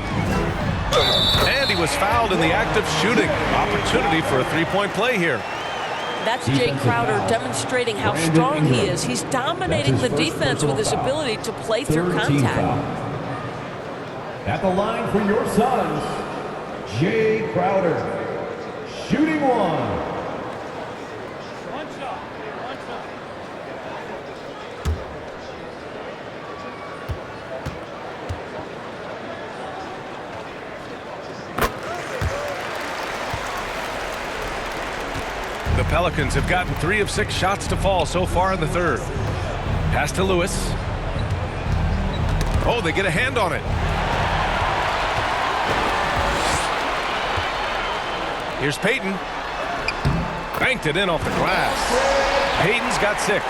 And he was fouled in the act of shooting. Opportunity for a 3-point play here. That's Jay Crowder demonstrating how strong he is. He's dominating the defense with his ability to play through contact. At the line for your Suns, Jay Crowder. shooting one. The Pelicans have gotten 3 of 6 shots to fall so far in the third. Pass to Lewis. Oh, they get a hand on it. Here's Payton. Banked it in off the glass. Payton's got 6.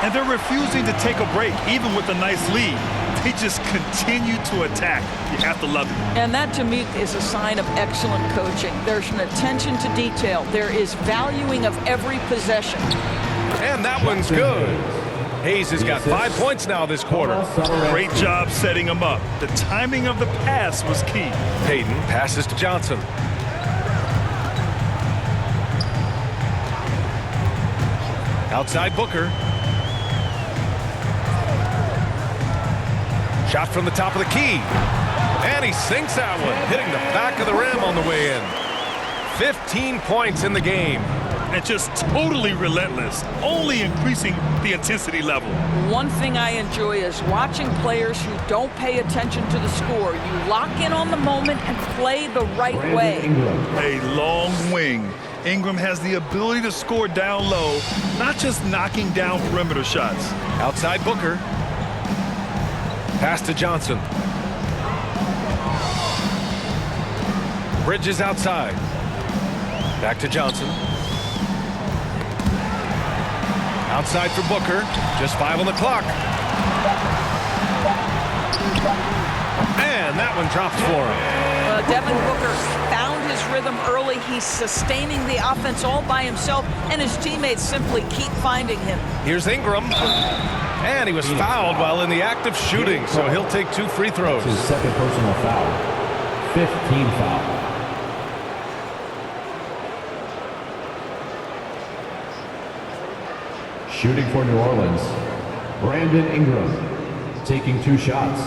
And they're refusing to take a break, even with a nice lead. They just continue to attack. You have to love it. And that, to me, is a sign of excellent coaching. There's an attention to detail. There is valuing of every possession. And that one's good. Hayes has got 5 points now this quarter. Great job setting him up. The timing of the pass was key. Payton passes to Johnson. Outside Booker. Shot from the top of the key. And he sinks that one, hitting the back of the rim on the way in. 15 points in the game. And just totally relentless, only increasing the intensity level. One thing I enjoy is watching players who don't pay attention to the score. You lock in on the moment and play the right way. A long wing. Ingram has the ability to score down low, not just knocking down perimeter shots. Outside Booker. Pass to Johnson. Bridges outside. Back to Johnson. Outside for Booker. Just 5 on the clock. And that one drops for him. Devin Booker found his rhythm early. He's sustaining the offense all by himself, and his teammates simply keep finding him. Here's Ingram. And he was fouled while in the act of shooting, so he'll take 2 free throws. His second personal foul. 15 foul. Shooting for New Orleans, Brandon Ingram, taking 2 shots.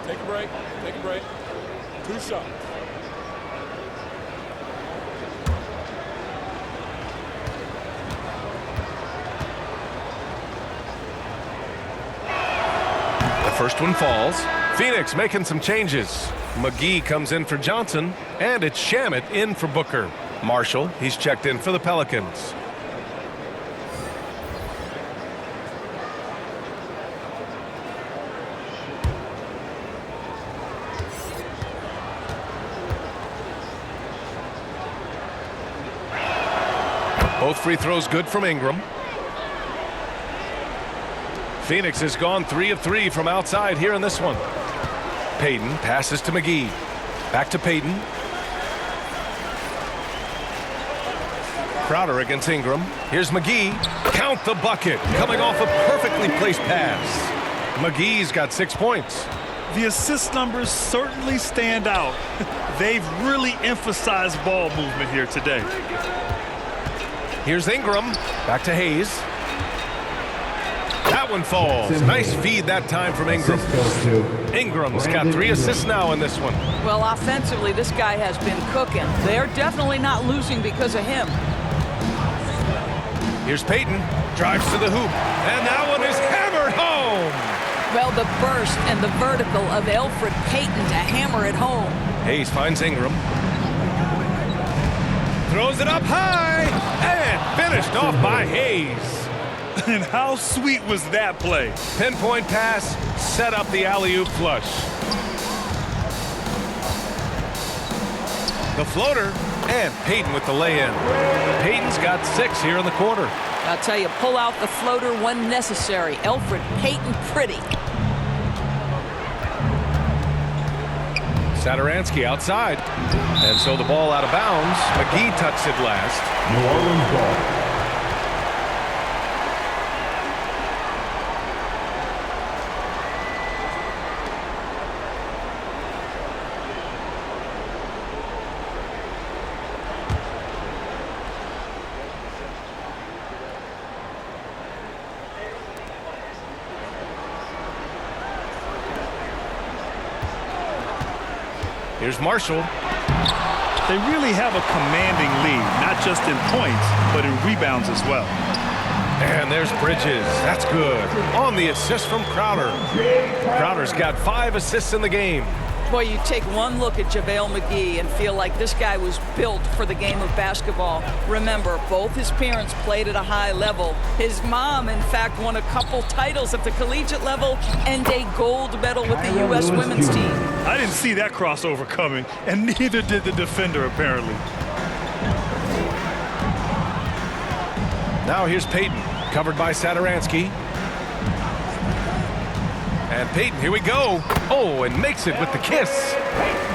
Take a break. Take a break. 2 shots. The first one falls. Phoenix making some changes. McGee comes in for Johnson, and it's Shamet in for Booker. Marshall, he's checked in for the Pelicans. Both free throws good from Ingram. Phoenix has gone 3 of 3 from outside here in this one. Payton passes to McGee. Back to Payton. Crowder against Ingram. Here's McGee. Count the bucket. Coming off a perfectly placed pass. McGee's got 6 points. The assist numbers certainly stand out. They've really emphasized ball movement here today. Here's Ingram. Back to Hayes. That one falls. Nice feed that time from Ingram. Ingram's got 3 assists now in this one. Well, offensively, this guy has been cooking. They're definitely not losing because of him. Here's Payton. Drives to the hoop. And that one is hammered home. Well, the burst and the vertical of Elfrid Payton to hammer it home. Hayes finds Ingram. Throws it up high. And finished off by Hayes. And how sweet was that play? Pinpoint pass. Set up the alley-oop flush. The floater. And Payton with the lay-in. Payton's got 6 here in the quarter. I'll tell you, pull out the floater when necessary. Elfrid Payton pretty. Satoransky outside. And so the ball out of bounds. McGee touched it last. New Orleans ball. Here's Marshall. They really have a commanding lead, not just in points, but in rebounds as well. And there's Bridges. That's good. On the assist from Crowder. Crowder's got 5 assists in the game. Boy, you take one look at JaVale McGee and feel like this guy was built for the game of basketball. Remember, both his parents played at a high level. His mom, in fact, won a couple titles at the collegiate level and a gold medal with the U.S. women's team. I didn't see that crossover coming, and neither did the defender, apparently. Now here's Payton, covered by Satoransky. And Payton, here we go. Oh, and makes it with the kiss.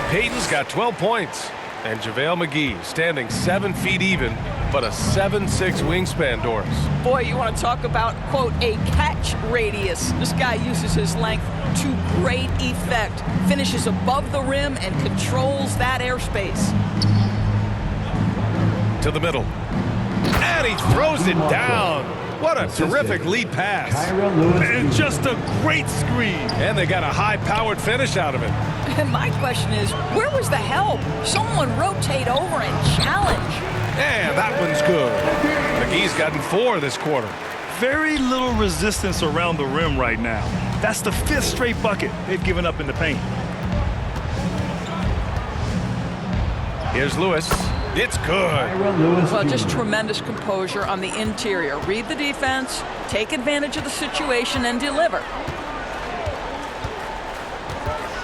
Payton's got 12 points. And JaVale McGee standing 7 feet even, but a 7'6" wingspan, Doris. Boy, you want to talk about, quote, a catch radius. This guy uses his length to great effect. Finishes above the rim and controls that airspace. To the middle. And he throws it down. What a terrific lead pass. And just a great screen. And they got a high-powered finish out of it. And my question is, where was the help? Someone rotate over and challenge. And that one's good. McGee's gotten 4 this quarter. Very little resistance around the rim right now. That's the 5th straight bucket they've given up in the paint. Here's Lewis. It's good. Well, just tremendous composure on the interior. Read the defense, take advantage of the situation, and deliver.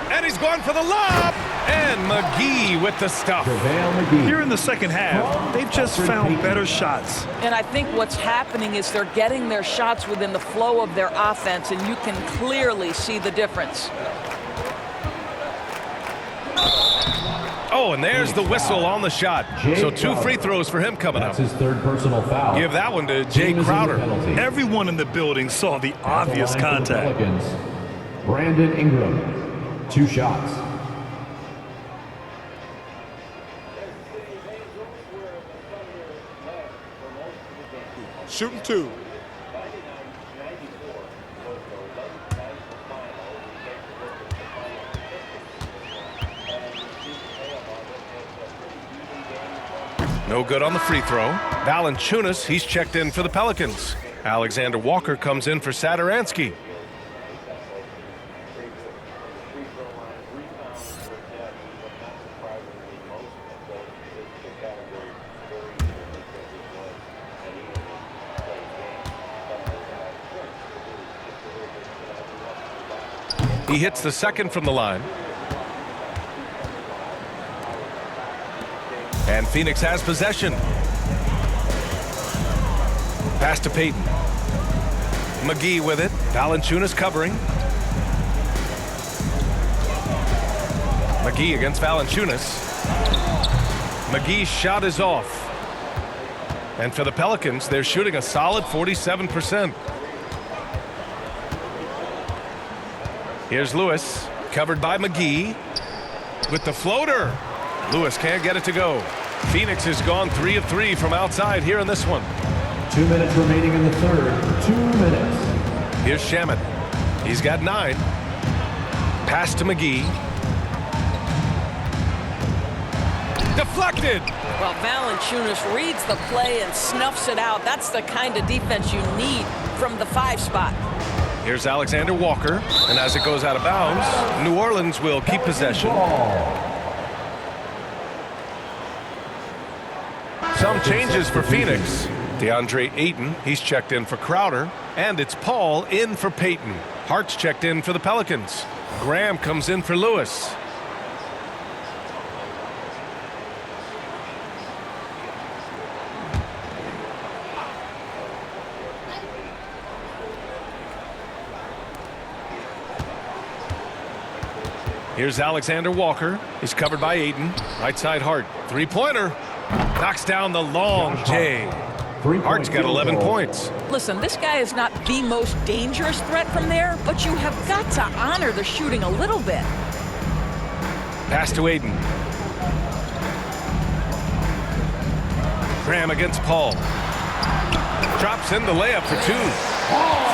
And he's going for the lob. And McGee with the stuff. Here in the second half, they've just found better shots. And I think what's happening is they're getting their shots within the flow of their offense, and you can clearly see the difference. Oh, and there's the whistle on the shot. So 2 free throws for him coming up. That's his 3rd personal foul. Give that one to Jay Crowder. Everyone in the building saw the obvious contact. Pelicans, Brandon Ingram, 2 shots. Shooting 2. No good on the free throw. Valanciunas, he's checked in for the Pelicans. Alexander Walker comes in for Satoransky. He hits the second from the line. And Phoenix has possession. Pass to Payton. McGee with it. Valanciunas covering. McGee against Valanciunas. McGee's shot is off. And for the Pelicans, they're shooting a solid 47%. Here's Lewis, covered by McGee. With the floater. Lewis can't get it to go. Phoenix has gone 3 of 3 from outside here in this one. 2 minutes remaining in the third. 2 minutes. Here's Shamet. He's got 9. Pass to McGee. Deflected. Well, Valanciunas reads the play and snuffs it out. That's the kind of defense you need from the 5 spot. Here's Alexander Walker. And as it goes out of bounds, New Orleans will keep possession. Some changes for Phoenix. DeAndre Ayton, he's checked in for Crowder. And it's Paul in for Payton. Hart's checked in for the Pelicans. Graham comes in for Lewis. Here's Alexander Walker. He's covered by Ayton. Right side Hart. 3-pointer. Knocks down the long J. Hart's got 11 points. Listen, this guy is not the most dangerous threat from there, but you have got to honor the shooting a little bit. Pass to Ayton. Graham against Paul. Drops in the layup for 2.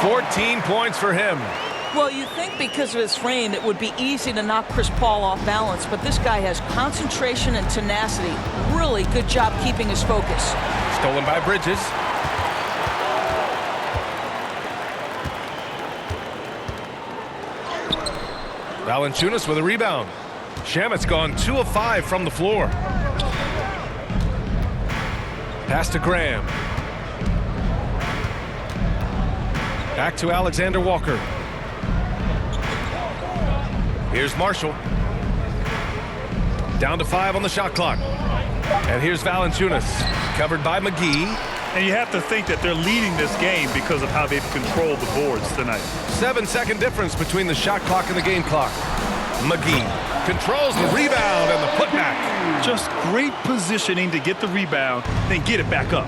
14 points for him. Well, you think because of his frame, it would be easy to knock Chris Paul off balance, but this guy has concentration and tenacity. Really good job keeping his focus. Stolen by Bridges. Valanciunas with a rebound. Shamet's gone 2 of 5 from the floor. Pass to Graham. Back to Alexander Walker. Here's Marshall. Down to 5 on the shot clock. And here's Valanciunas, covered by McGee. And you have to think that they're leading this game because of how they've controlled the boards tonight. 7-second difference between the shot clock and the game clock. McGee controls the rebound and the putback. Just great positioning to get the rebound, then get it back up.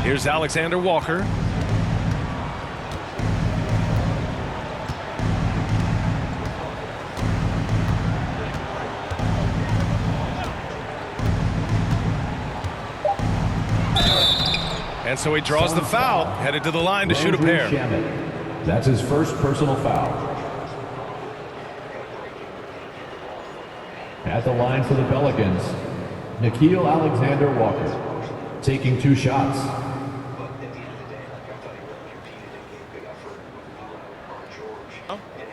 Here's Alexander Walker. And so he draws the foul, headed to the line to shoot a pair. That's his first personal foul. At the line for the Pelicans, Nickeil Alexander-Walker, taking 2 shots.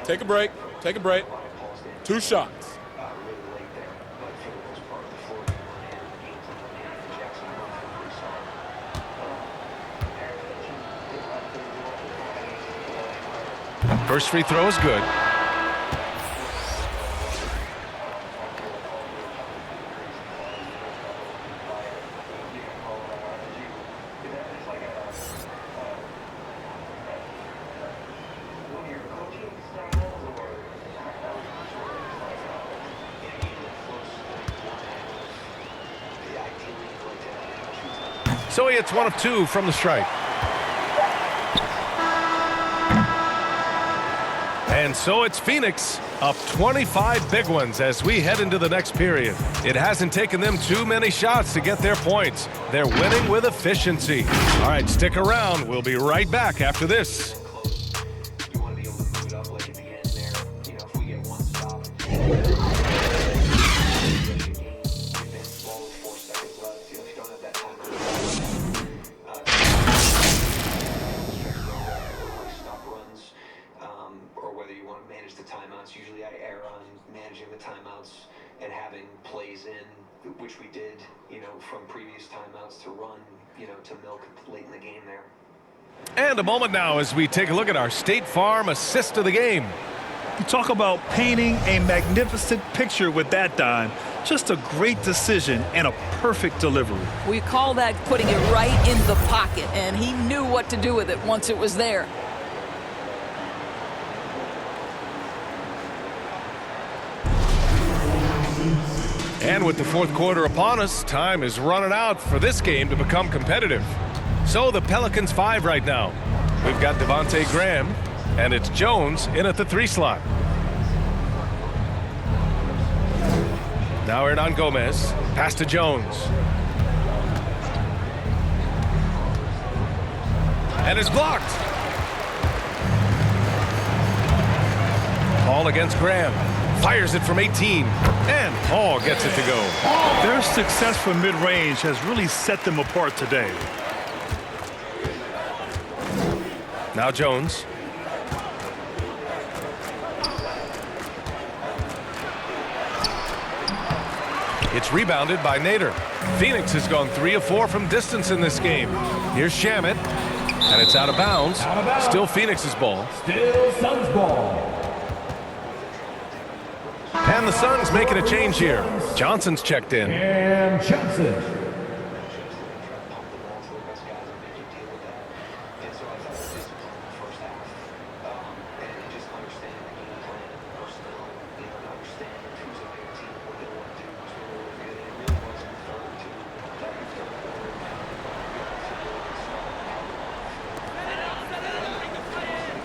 Take a break. Take a break. 2 shots. First free throw is good. So he hits 1 of 2 from the stripe. And so it's Phoenix up 25 big ones as we head into the next period. It hasn't taken them too many shots to get their points. They're winning with efficiency. All right, stick around. We'll be right back after this. Usually I err on managing the timeouts and having plays in, which we did, from previous timeouts to run, to milk late in the game there. And a moment now as we take a look at our State Farm assist of the game. You talk about painting a magnificent picture with that, Don. Just a great decision and a perfect delivery. We call that putting it right in the pocket, and he knew what to do with it once it was there. And with the fourth quarter upon us, time is running out for this game to become competitive. So the Pelicans 5 right now. We've got Devontae Graham, and it's Jones in at the 3 slot. Now Hernan Gomez, pass to Jones. And it's blocked. Paul against Graham. Fires it from 18, and Paul gets it to go. Their success from mid-range has really set them apart today. Now Jones. It's rebounded by Nader. Phoenix has gone 3 of 4 from distance in this game. Here's Shamet, and it's out of bounds. Still Phoenix's ball. Still Suns ball. And the Suns making a change here. Johnson's checked in. And Johnson.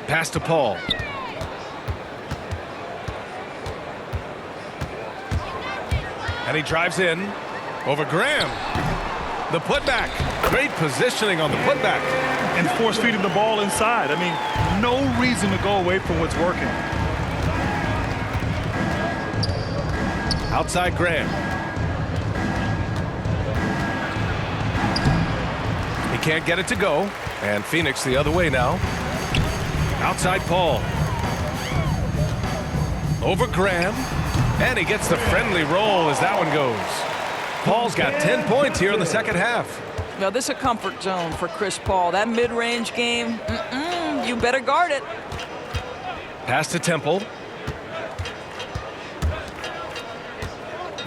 Pass to Paul. And he drives in over Graham. The putback. Great positioning on the putback. and force-feeding the ball inside. I mean, no reason to go away from what's working. Outside Graham. He can't get it to go. And Phoenix the other way now. Outside Paul. Over Graham. And he gets the friendly roll as that one goes. Paul's got 10 points here in the second half. Now, this is a comfort zone for Chris Paul. That mid-range game, you better guard it. Pass to Temple.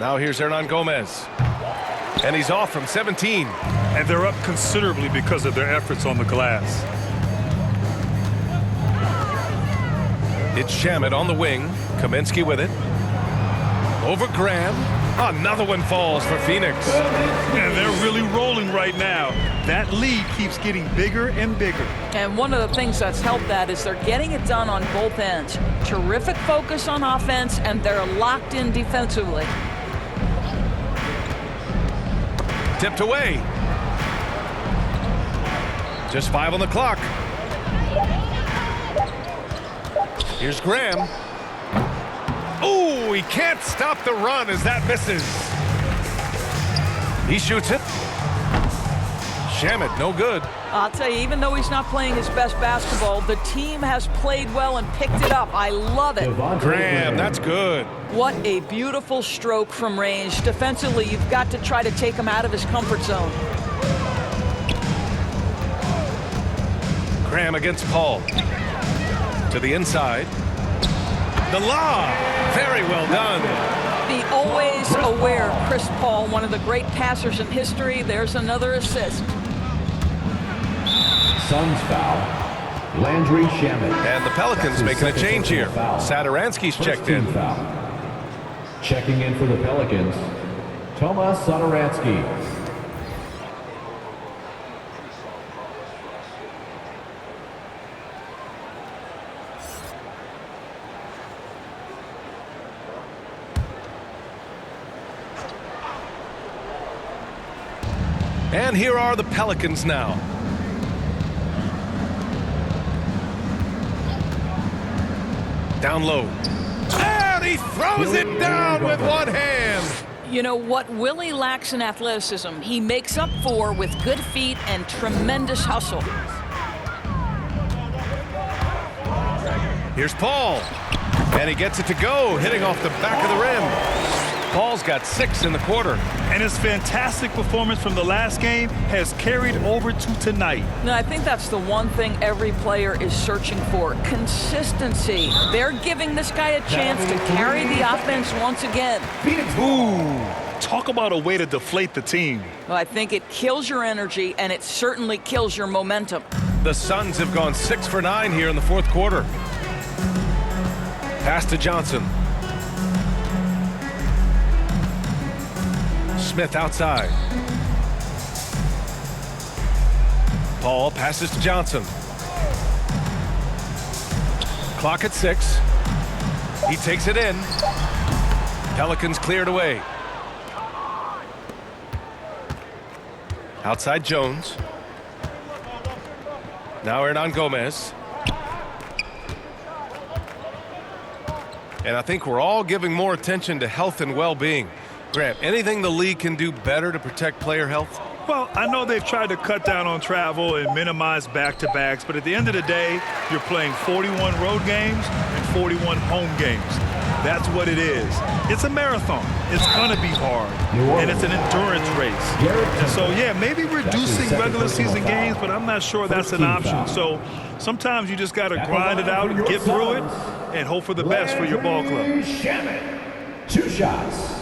Now here's Hernan Gomez. And he's off from 17. And they're up considerably because of their efforts on the glass. It's Shamet on the wing. Kaminsky with it. Over Graham. Another one falls for Phoenix. And they're really rolling right now. That lead keeps getting bigger and bigger. And one of the things that's helped that is they're getting it done on both ends. Terrific focus on offense, and they're locked in defensively. Tipped away. Just 5 on the clock. Here's Graham. Oh, he can't stop the run as that misses. He shoots it. Shamet, no good. I'll tell you, even though he's not playing his best basketball, the team has played well and picked it up. I love it. Graham, that's good. What a beautiful stroke from range. Defensively, you've got to try to take him out of his comfort zone. Graham against Paul. To the inside. The lob. Very well done. The always aware Chris Paul, one of the great passers in history. There's another assist. Suns foul. Landry Shamet. And the Pelicans making a change here. Satoransky's checked in. Foul. Checking in for the Pelicans, Tomas Satoransky. And here are the Pelicans now. Down low. And he throws it down with one hand. You know what Willie lacks in athleticism, he makes up for with good feet and tremendous hustle. Here's Paul. And he gets it to go, hitting off the back of the rim. Paul's got 6 in the quarter. And his fantastic performance from the last game has carried over to tonight. Now, I think that's the one thing every player is searching for, consistency. They're giving this guy a chance to carry the offense once again. Ooh, talk about a way to deflate the team. Well, I think it kills your energy, and it certainly kills your momentum. The Suns have gone 6 for 9 here in the fourth quarter. Pass to Johnson. Smith outside. Paul passes to Johnson. Clock at 6. He takes it in. Pelicans cleared away. Outside Jones. Now Hernan Gomez. And I think we're all giving more attention to health and well-being. Grant, anything the league can do better to protect player health? Well, I know they've tried to cut down on travel and minimize back-to-backs, but at the end of the day, you're playing 41 road games and 41 home games. That's what it is. It's a marathon. It's going to be hard, and it's an endurance race. And so, yeah, maybe reducing regular season games, but I'm not sure that's an option. So sometimes you just got to grind it out and get through it and hope for the best for your ball club. Shamet, 2 shots.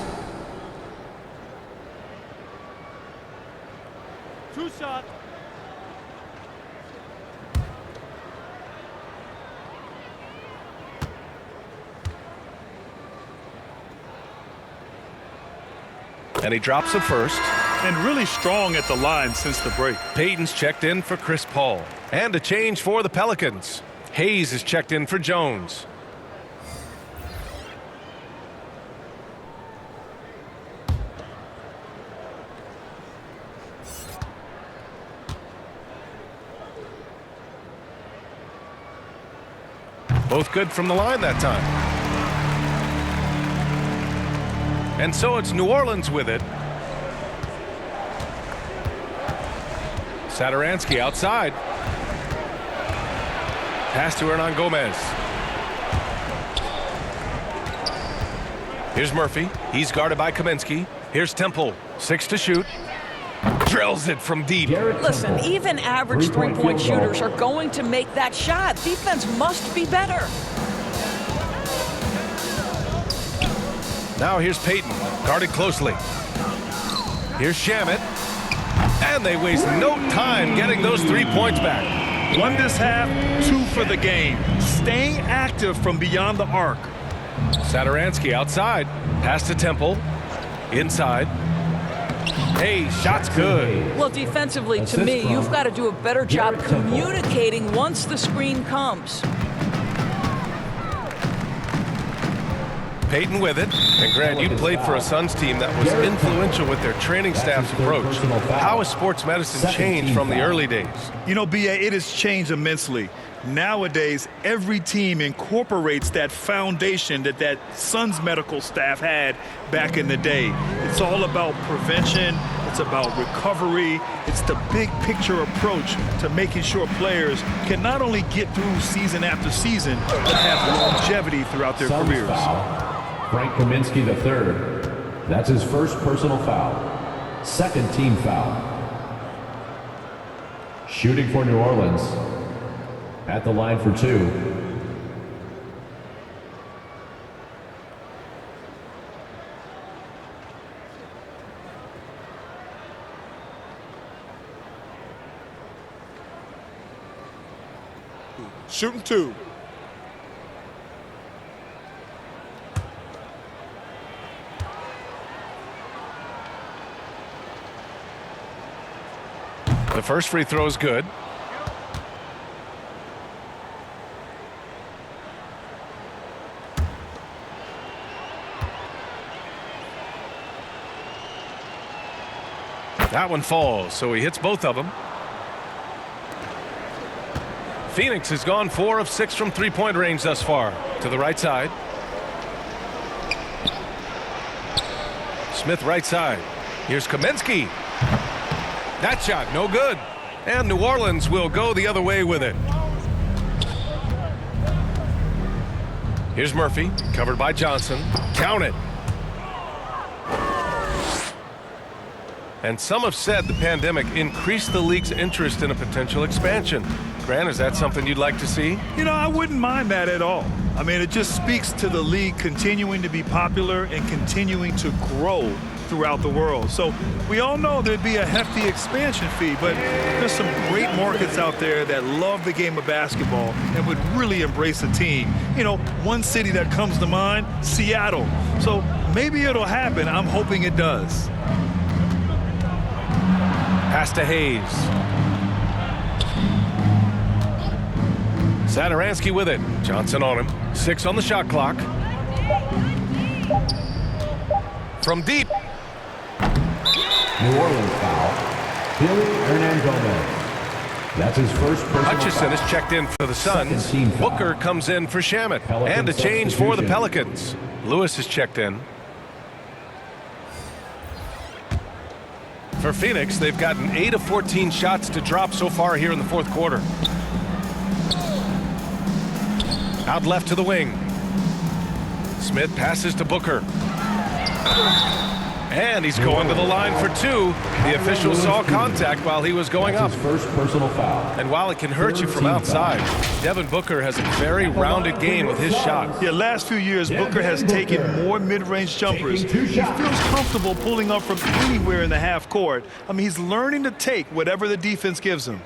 2 shots. And he drops it first. And really strong at the line since the break. Payton's checked in for Chris Paul. And a change for the Pelicans. Hayes is checked in for Jones. Both good from the line that time. And so it's New Orleans with it. Satoransky outside. Pass to Hernan Gomez. Here's Murphy. He's guarded by Kaminsky. Here's Temple. 6 to shoot. Drills it from deep. Listen, even average three-point shooters are going to make that shot. Defense must be better. Now here's Payton, guarded closely. Here's Shamet. And they waste no time getting those 3 points back. 1 this half, 2 for the game. Staying active from beyond the arc. Satoransky outside. Pass to Temple. Inside. Hey, shot's good. Well, defensively, to me, you've got to do a better job communicating once the screen comes. Payton with it. And Grant, you played for a Suns team that was influential with their training staff's approach. How has sports medicine changed from the early days? You know, B.A., it has changed immensely. Nowadays, every team incorporates that foundation that Suns medical staff had back in the day. It's all about prevention. It's about recovery. It's the big picture approach to making sure players can not only get through season after season, but have longevity throughout their careers. Foul. Frank Kaminsky III. That's his first personal foul. Second team foul. Shooting for New Orleans. At the line for 2. Shooting 2. The first free throw is good. That one falls, so he hits both of them. Phoenix has gone 4 of 6 from three-point range thus far. To the right side. Smith right side. Here's Kaminsky. That shot no good. And New Orleans will go the other way with it. Here's Murphy, covered by Johnson. Count it. And some have said the pandemic increased the league's interest in a potential expansion. Grant, is that something you'd like to see? You know, I wouldn't mind that at all. I mean, it just speaks to the league continuing to be popular and continuing to grow throughout the world. So we all know there'd be a hefty expansion fee, but there's some great markets out there that love the game of basketball and would really embrace a team. You know, one city that comes to mind, Seattle. So maybe it'll happen. I'm hoping it does. Pass to Hayes. Satoransky with it. Johnson on him. 6 on the shot clock. From deep. New Orleans foul. Hernan Gomez. That's his first personal Hutchison foul. is checked in for the Suns. Booker comes in for Shamet. And a change for the Pelicans. Lewis is checked in. For Phoenix, they've gotten 8 of 14 shots to drop so far here in the fourth quarter. Out left to the wing. Smith passes to Booker. And he's going to the line for 2. The official saw contact while he was going up. His first personal foul. And while it can hurt you from outside, Devin Booker has a very rounded game with his shot. Yeah, last few years, Booker has taken more mid-range jumpers. He feels comfortable pulling up from anywhere in the half court. I mean, he's learning to take whatever the defense gives him.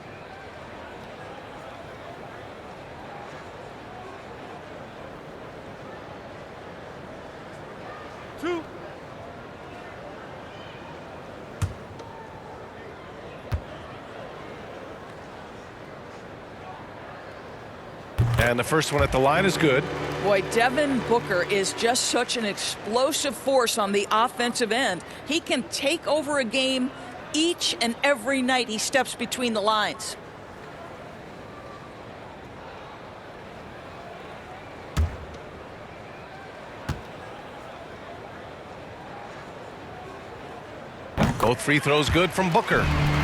And the first one at the line is good. Boy, Devin Booker is just such an explosive force on the offensive end. He can take over a game each and every night he steps between the lines. Both free throws good from Booker.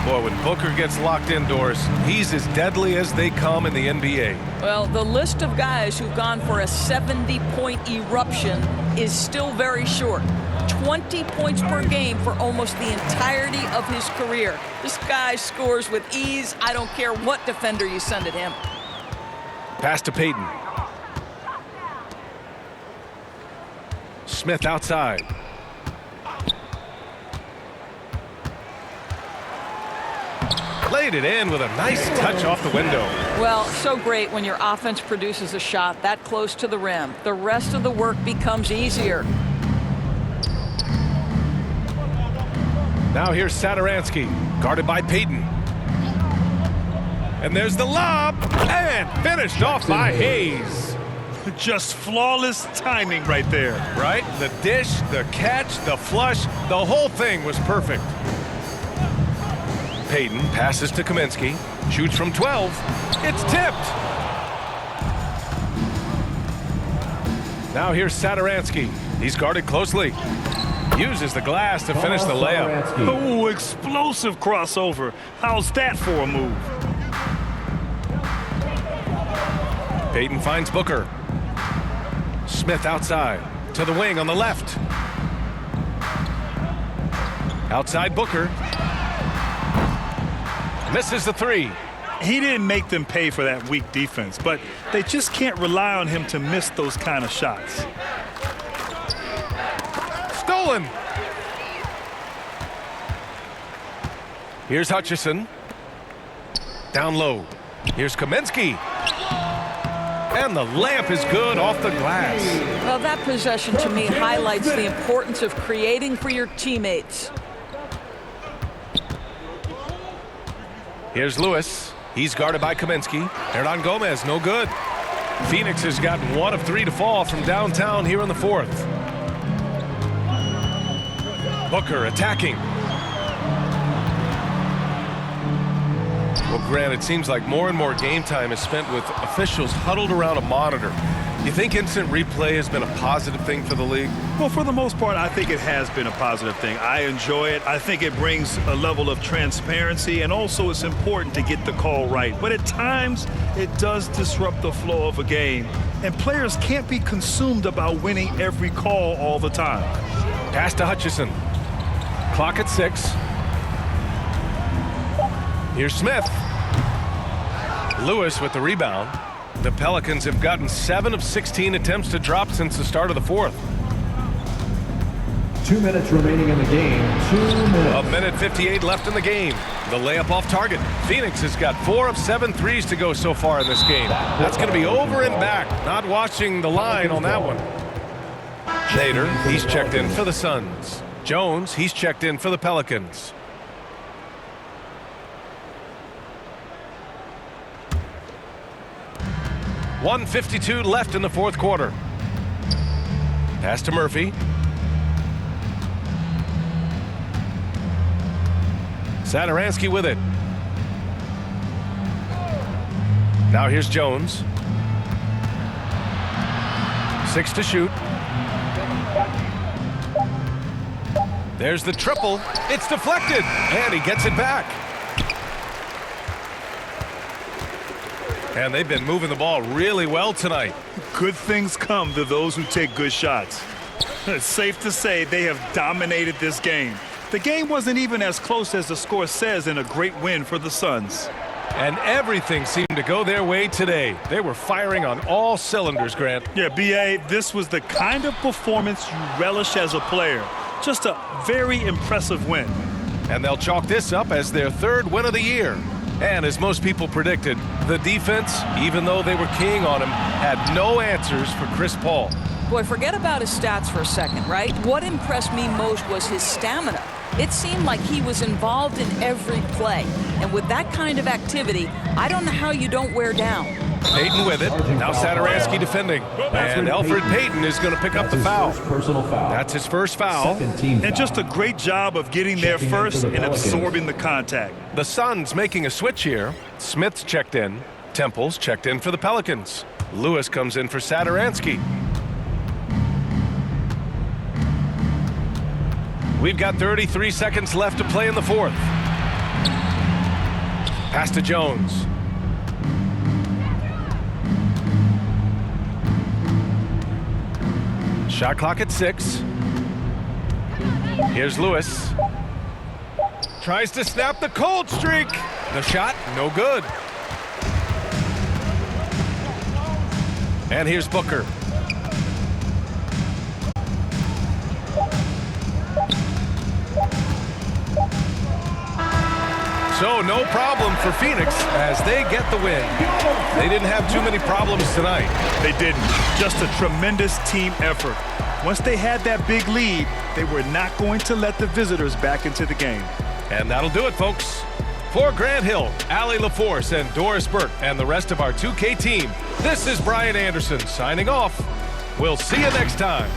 Boy, when Booker gets locked indoors, he's as deadly as they come in the NBA. Well, the list of guys who've gone for a 70-point eruption is still very short. 20 points per game for almost the entirety of his career. This guy scores with ease. I don't care what defender you send at him. Pass to Payton. Smith outside. Laid it in with a nice touch off the window. Well, so great when your offense produces a shot that close to the rim. The rest of the work becomes easier. Now here's Satoransky, guarded by Payton. And there's the lob, and finished off by Hayes. Just flawless timing right there. Right? The dish, the catch, the flush, the whole thing was perfect. Payton passes to Kaminsky, shoots from 12. It's tipped. Now here's Satoransky. He's guarded closely. Uses the glass to finish the layup. Oh, explosive crossover. How's that for a move? Payton finds Booker. Smith outside to the wing on the left. Outside Booker. Misses the three. He didn't make them pay for that weak defense, but they just can't rely on him to miss those kind of shots. Stolen. Here's Hutchison. Down low. Here's Kaminsky. And the layup is good off the glass. Well, that possession to me highlights the importance of creating for your teammates. Here's Lewis. He's guarded by Kaminsky. Hernan Gomez, no good. Phoenix has gotten 1 of 3 to fall from downtown here in the fourth. Booker attacking. Well, Grant, it seems like more and more game time is spent with officials huddled around a monitor. You think instant replay has been a positive thing for the league? Well, for the most part, I think it has been a positive thing. I enjoy it. I think it brings a level of transparency, and also it's important to get the call right. But at times, it does disrupt the flow of a game, and players can't be consumed about winning every call all the time. Pass to Hutchison. Clock at 6. Here's Smith. Lewis with the rebound. The Pelicans have gotten 7 of 16 attempts to drop since the start of the fourth. 2 minutes remaining in the game. 2 minutes. A minute 58 left in the game. The layup off target. Phoenix has got 4 of 7 threes to go so far in this game. That's going to be over and back. Not watching the line on that one. Nader, he's checked in for the Suns. Jones, he's checked in for the Pelicans. .152 left in the fourth quarter. Pass to Murphy. Satoransky with it. Now here's Jones. 6 to shoot. There's the triple. It's deflected, and he gets it back. And they've been moving the ball really well tonight. Good things come to those who take good shots. It's safe to say they have dominated this game. The game wasn't even as close as the score says in a great win for the Suns. And everything seemed to go their way today. They were firing on all cylinders, Grant. Yeah, B.A., this was the kind of performance you relish as a player. Just a very impressive win. And they'll chalk this up as their 3rd win of the year. And as most people predicted, the defense, even though they were keying on him, had no answers for Chris Paul. Boy, forget about his stats for a second, right? What impressed me most was his stamina. It seemed like he was involved in every play. And with that kind of activity, I don't know how you don't wear down. Payton with it. Now Satoransky defending. And Elfrid Payton is going to pick up the foul. Personal foul. That's his first foul. And just a great job of getting there first and absorbing the contact. The Suns making a switch here. Smith's checked in. Temple's checked in for the Pelicans. Lewis comes in for Satoransky. We've got 33 seconds left to play in the fourth. Pass to Jones. Shot clock at 6. Here's Lewis. Tries to snap the cold streak. The shot, no good. And here's Booker. So no problem for Phoenix as they get the win. They didn't have too many problems tonight. They didn't. Just a tremendous team effort. Once they had that big lead, they were not going to let the visitors back into the game. And that'll do it, folks. For Grant Hill, Allie LaForce, and Doris Burke, and the rest of our 2K team, this is Brian Anderson signing off. We'll see you next time.